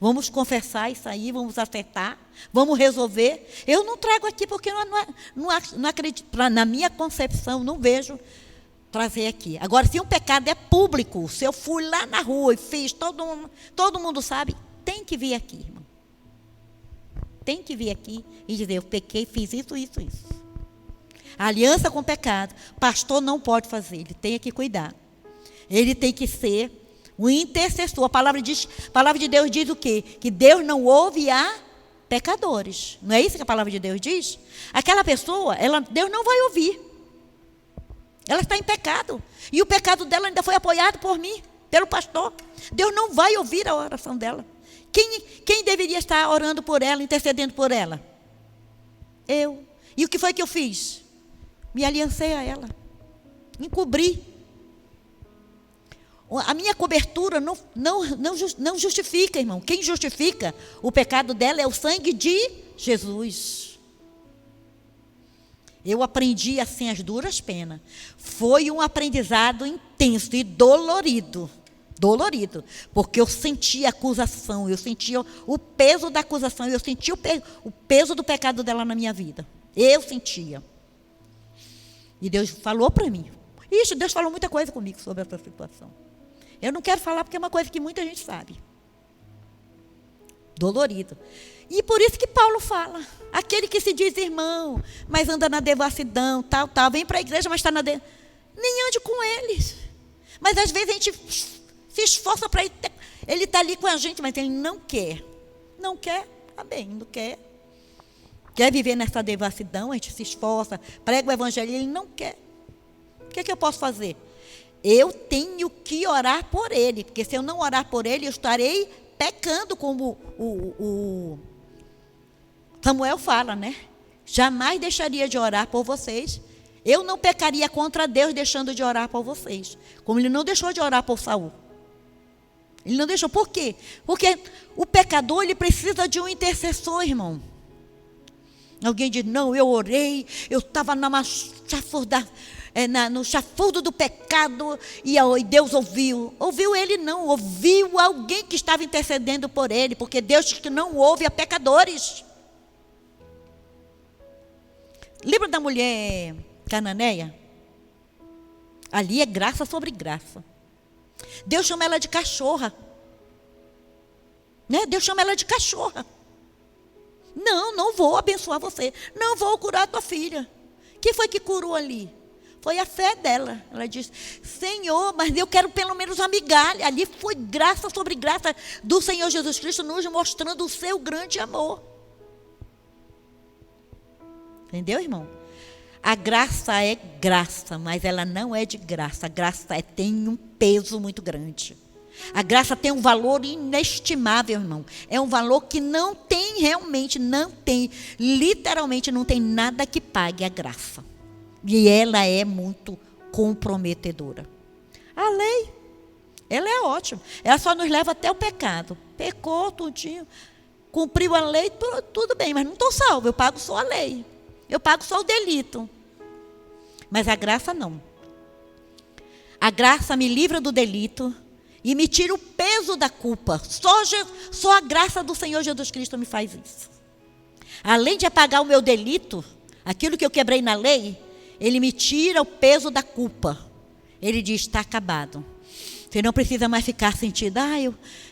Vamos confessar isso aí, vamos acertar. Vamos resolver. Eu não trago aqui porque não acredito. Na minha concepção, não vejo trazer aqui. Agora, se um pecado é público, se eu fui lá na rua e fiz, todo mundo sabe, tem que vir aqui, irmão. Tem que vir aqui e dizer, eu pequei, fiz isso, isso, isso. A aliança com o pecado, pastor não pode fazer, ele tem que cuidar. Ele tem que ser o intercessor. A palavra de Deus diz o quê? Que Deus não ouve a pecadores. Não é isso que a palavra de Deus diz? Aquela pessoa, Deus não vai ouvir. Ela está em pecado. E o pecado dela ainda foi apoiado por mim, pelo pastor. Deus não vai ouvir a oração dela. Quem deveria estar orando por ela, intercedendo por ela? Eu. E o que foi que eu fiz? Me aliancei a ela. Encobri. A minha cobertura não justifica, irmão. Quem justifica o pecado dela é o sangue de Jesus. Eu aprendi assim as duras penas. Foi um aprendizado intenso e dolorido. Dolorido. Porque eu sentia a acusação, eu sentia o peso da acusação, eu sentia o peso do pecado dela na minha vida. Eu sentia. E Deus falou para mim. Ixi, Deus falou muita coisa comigo sobre essa situação. Eu não quero falar porque é uma coisa que muita gente sabe. Dolorido. E por isso que Paulo fala, aquele que se diz irmão, mas anda na devassidão, tal, vem para a igreja, mas está nem ande com eles. Mas às vezes a gente se esforça para ele estar ali com a gente, mas ele não quer. Não quer, tá bem, não quer. Quer viver nessa devassidão, a gente se esforça, prega o evangelho, ele não quer. O que é que eu posso fazer? Eu tenho que orar por ele, porque se eu não orar por ele, eu estarei pecando, como o Samuel fala, né? Jamais deixaria de orar por vocês. Eu não pecaria contra Deus deixando de orar por vocês. Como ele não deixou de orar por Saul. Ele não deixou. Por quê? Porque o pecador, ele precisa de um intercessor, irmão. Alguém diz, não, eu orei, eu estava no chafurdo do pecado, e Deus ouviu. Ouviu ele não, ouviu alguém que estava intercedendo por ele, porque Deus diz que não ouve a pecadores. Lembra da mulher cananeia? Ali é graça sobre graça. Deus chama ela de cachorra. Né? Deus chama ela de cachorra. Não vou abençoar você. Não vou curar a tua filha. Quem foi que curou ali? Foi a fé dela. Ela disse, Senhor, mas eu quero pelo menos uma migalha. Ali foi graça sobre graça do Senhor Jesus Cristo, nos mostrando o seu grande amor. Entendeu, irmão? A graça é graça, mas ela não é de graça. A graça tem um peso muito grande. A graça tem um valor inestimável, irmão. É um valor que não tem realmente, literalmente não tem nada que pague a graça. E ela é muito comprometedora. A lei, ela é ótima. Ela só nos leva até o pecado. Pecou tudinho, cumpriu a lei, tudo bem, mas não estou salvo. Eu pago só a lei. Eu pago só o delito. Mas a graça não. A graça me livra do delito e me tira o peso da culpa. Só a graça do Senhor Jesus Cristo me faz isso. Além de apagar o meu delito, aquilo que eu quebrei na lei, Ele me tira o peso da culpa. Ele diz, está acabado. Você não precisa mais ficar sentindo,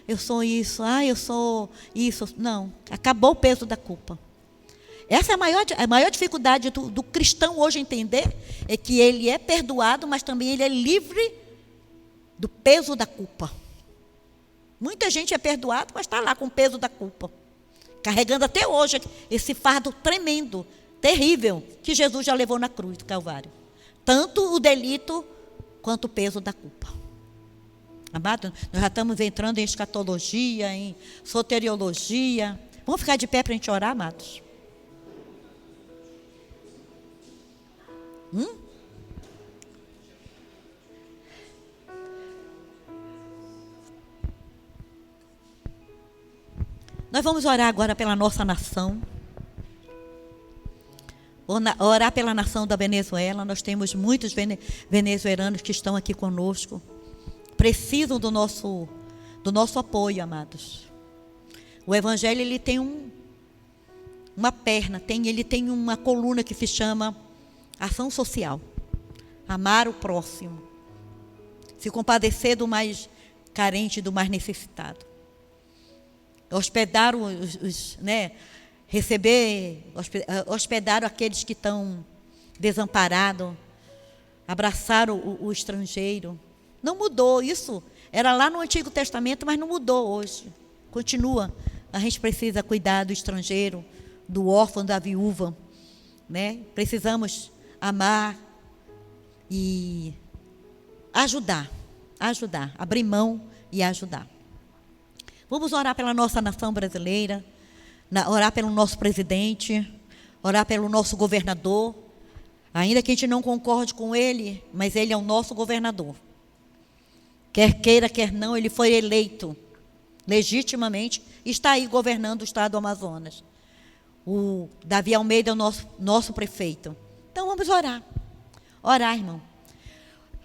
eu sou isso, eu sou isso. Não, acabou o peso da culpa. Essa é a maior dificuldade do cristão hoje entender, é que ele é perdoado, mas também ele é livre do peso da culpa. Muita gente é perdoado, mas está lá com o peso da culpa, carregando até hoje esse fardo tremendo, terrível, que Jesus já levou na cruz do Calvário. Tanto o delito, quanto o peso da culpa. Amado, nós já estamos entrando em escatologia, em soteriologia. Vamos ficar de pé para a gente orar, amados? Nós vamos orar agora pela nossa nação. Orar pela nação da Venezuela. Nós temos muitos venezuelanos que estão aqui conosco. Precisam do nosso apoio, amados. O Evangelho, ele tem uma perna, ele tem uma coluna que se chama ação social. Amar o próximo. Se compadecer do mais carente, do mais necessitado. Hospedar hospedar aqueles que estão desamparados. Abraçar o estrangeiro. Não mudou isso. Era lá no Antigo Testamento, mas não mudou hoje. Continua. A gente precisa cuidar do estrangeiro, do órfão, da viúva. Precisamos amar e ajudar, abrir mão e ajudar. Vamos orar pela nossa nação brasileira, orar pelo nosso presidente, orar pelo nosso governador, ainda que a gente não concorde com ele, mas ele é o nosso governador. Quer queira, quer não, ele foi eleito legitimamente e está aí governando o estado do Amazonas. O Davi Almeida é o nosso prefeito. Então vamos orar. Orar, irmão.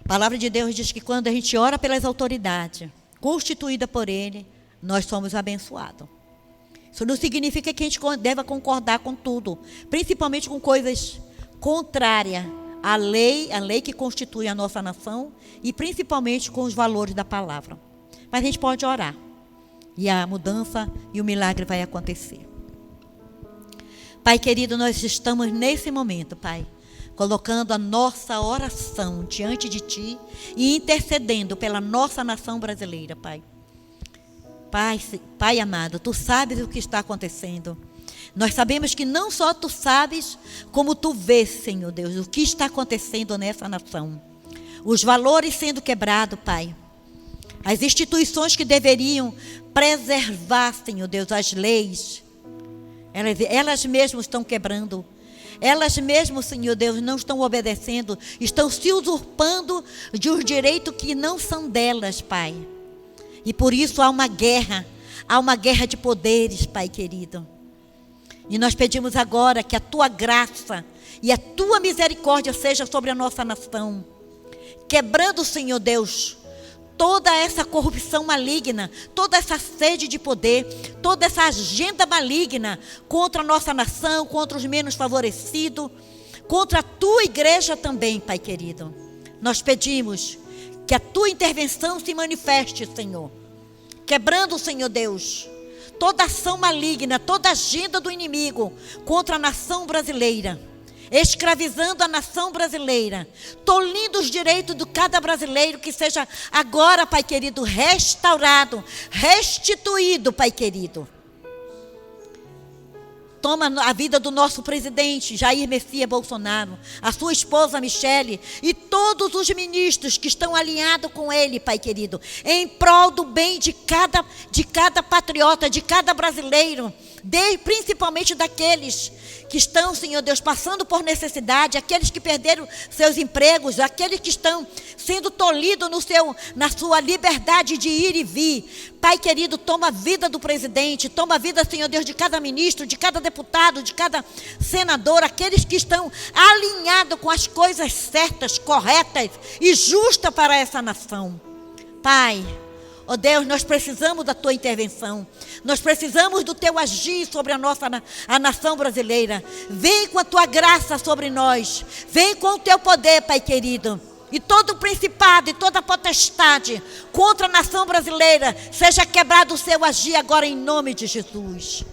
A palavra de Deus diz que quando a gente ora pelas autoridades, constituída por Ele, nós somos abençoados. Isso não significa que a gente deva concordar com tudo, principalmente com coisas contrárias à lei que constitui a nossa nação e principalmente com os valores da palavra. Mas a gente pode orar e a mudança e o milagre vai acontecer. Pai querido, nós estamos nesse momento, Pai, colocando a nossa oração diante de Ti e intercedendo pela nossa nação brasileira, Pai. Pai amado, Tu sabes o que está acontecendo. Nós sabemos que não só Tu sabes, como Tu vês, Senhor Deus, o que está acontecendo nessa nação. Os valores sendo quebrados, Pai. As instituições que deveriam preservar, Senhor Deus, as leis, elas mesmas estão quebrando. Elas mesmas, Senhor Deus, não estão obedecendo, estão se usurpando de um direito que não são delas, Pai. E por isso há uma guerra de poderes, Pai querido. E nós pedimos agora que a Tua graça e a Tua misericórdia seja sobre a nossa nação, quebrando, Senhor Deus, toda essa corrupção maligna, toda essa sede de poder, toda essa agenda maligna contra a nossa nação, contra os menos favorecidos, contra a Tua igreja também, Pai querido. Nós pedimos que a Tua intervenção se manifeste, Senhor, quebrando, Senhor Deus, toda ação maligna, toda agenda do inimigo contra a nação brasileira, escravizando a nação brasileira, tolhindo os direitos de cada brasileiro, que seja agora, Pai querido, restaurado, restituído, Pai querido. Toma a vida do nosso presidente, Jair Messias Bolsonaro, a sua esposa Michele e todos os ministros que estão alinhados com ele, Pai querido, em prol do bem de cada patriota, de cada brasileiro, principalmente daqueles que estão, Senhor Deus, passando por necessidade, aqueles que perderam seus empregos, aqueles que estão sendo tolhidos na sua liberdade de ir e vir. Pai querido, toma a vida do presidente, toma a vida, Senhor Deus, de cada ministro, de cada deputado, de cada senador, aqueles que estão alinhados com as coisas certas, corretas e justas para essa nação. Pai, ó Deus, nós precisamos da tua intervenção. Nós precisamos do teu agir sobre a nação brasileira. Vem com a tua graça sobre nós. Vem com o teu poder, Pai querido. E todo principado e toda potestade contra a nação brasileira seja quebrado o seu agir agora em nome de Jesus.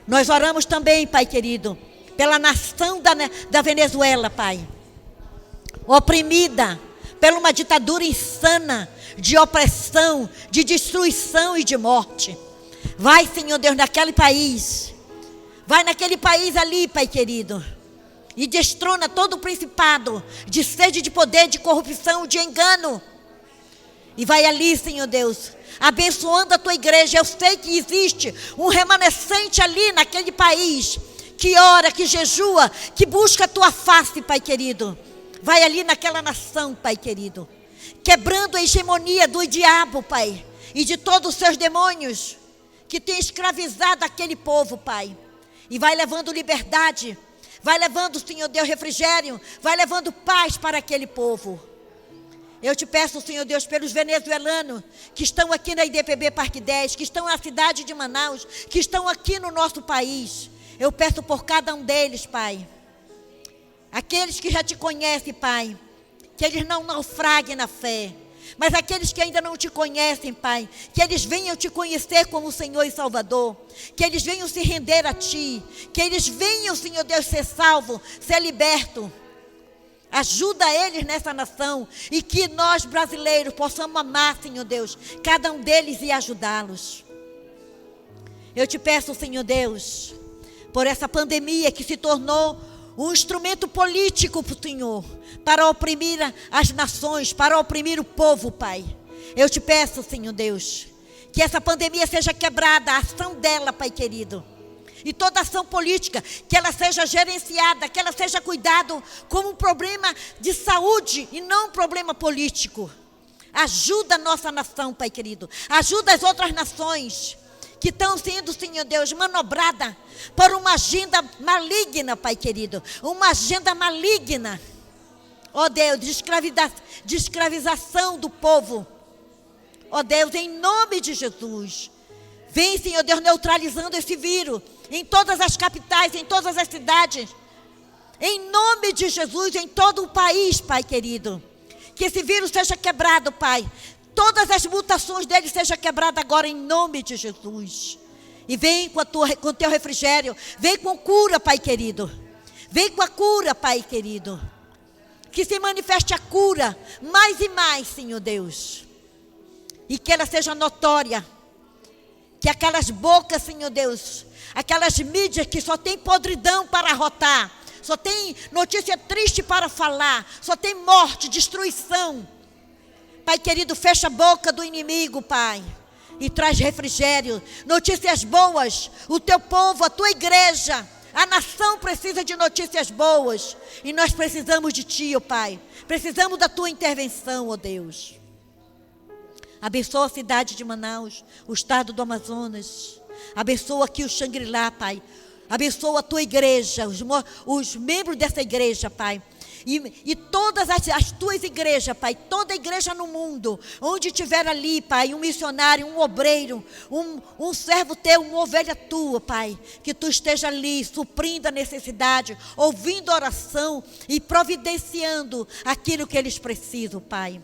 Nós oramos também, Pai querido, pela nação da Venezuela, Pai, oprimida por uma ditadura insana, de opressão, de destruição e de morte. Vai, Senhor Deus, naquele país. Vai naquele país ali, Pai querido, e destrona todo o principado de sede de poder, de corrupção, de engano. E vai ali, Senhor Deus, abençoando a tua igreja. Eu sei que existe um remanescente ali naquele país, que ora, que jejua, que busca a tua face, Pai querido. Vai ali naquela nação, Pai querido, quebrando a hegemonia do diabo, Pai, e de todos os seus demônios que tem escravizado aquele povo, Pai. E vai levando liberdade, vai levando, Senhor Deus, refrigério, vai levando paz para aquele povo. Eu te peço, Senhor Deus, pelos venezuelanos que estão aqui na IDPB Parque 10, que estão na cidade de Manaus, que estão aqui no nosso país. Eu peço por cada um deles, Pai. Aqueles que já te conhecem, Pai, que eles não naufraguem na fé. Mas aqueles que ainda não te conhecem, Pai, que eles venham te conhecer como Senhor e Salvador, que eles venham se render a Ti, que eles venham, Senhor Deus, ser salvo, ser liberto. Ajuda eles nessa nação e que nós brasileiros possamos amar, Senhor Deus, cada um deles e ajudá-los. Eu te peço, Senhor Deus, por essa pandemia que se tornou um instrumento político para o Senhor, para oprimir as nações, para oprimir o povo, Pai. Eu te peço, Senhor Deus, que essa pandemia seja quebrada, a ação dela, Pai querido. E toda ação política, que ela seja gerenciada, que ela seja cuidada como um problema de saúde e não um problema político. Ajuda a nossa nação, Pai querido. Ajuda as outras nações que estão sendo, Senhor Deus, manobrada por uma agenda maligna, Pai querido. Uma agenda maligna, ó Deus, de escravização do povo. Ó Deus, em nome de Jesus. Vem, Senhor Deus, neutralizando esse vírus em todas as capitais, em todas as cidades. Em nome de Jesus, em todo o país, Pai querido. Que esse vírus seja quebrado, Pai. Todas as mutações dele sejam quebradas agora em nome de Jesus. E vem com o teu refrigério. Vem com cura, Pai querido. Vem com a cura, Pai querido. Que se manifeste a cura mais e mais, Senhor Deus. E que ela seja notória. Que aquelas bocas, Senhor Deus, aquelas mídias que só tem podridão para arrotar, só tem notícia triste para falar, só tem morte, destruição. Pai querido, fecha a boca do inimigo, Pai, e traz refrigério, notícias boas. O teu povo, a tua igreja, a nação precisa de notícias boas. E nós precisamos de Ti, ó Pai. Precisamos da Tua intervenção, ó Deus. Abençoa a cidade de Manaus, o estado do Amazonas. Abençoa aqui o Xangri-Lá, Pai. Abençoa a Tua igreja, os membros dessa igreja, Pai. E todas as tuas igrejas, Pai, toda igreja no mundo, onde tiver ali, Pai, um missionário, um obreiro, um servo teu, uma ovelha tua, Pai, que tu esteja ali, suprindo a necessidade, ouvindo a oração e providenciando aquilo que eles precisam, Pai.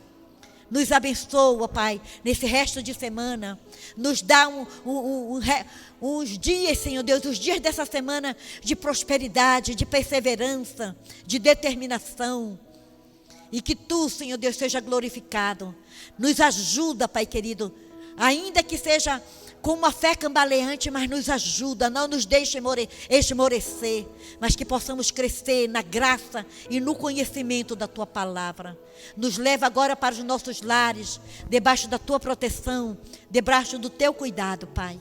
Nos abençoa, Pai, nesse resto de semana. Nos dá uns dias, Senhor Deus, os dias dessa semana de prosperidade, de perseverança, de determinação. E que Tu, Senhor Deus, seja glorificado. Nos ajuda, Pai querido, ainda que seja com uma fé cambaleante, mas nos ajuda, não nos deixe esmorecer, mas que possamos crescer na graça e no conhecimento da Tua palavra. Nos leva agora para os nossos lares, debaixo da Tua proteção, debaixo do Teu cuidado, Pai.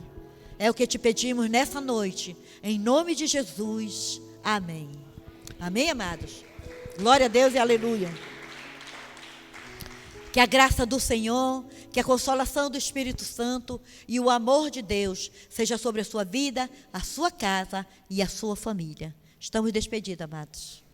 É o que te pedimos nessa noite, em nome de Jesus. Amém. Amém, amados? Glória a Deus e aleluia. Que a graça do Senhor, que a consolação do Espírito Santo e o amor de Deus seja sobre a sua vida, a sua casa e a sua família. Estamos despedidos, amados.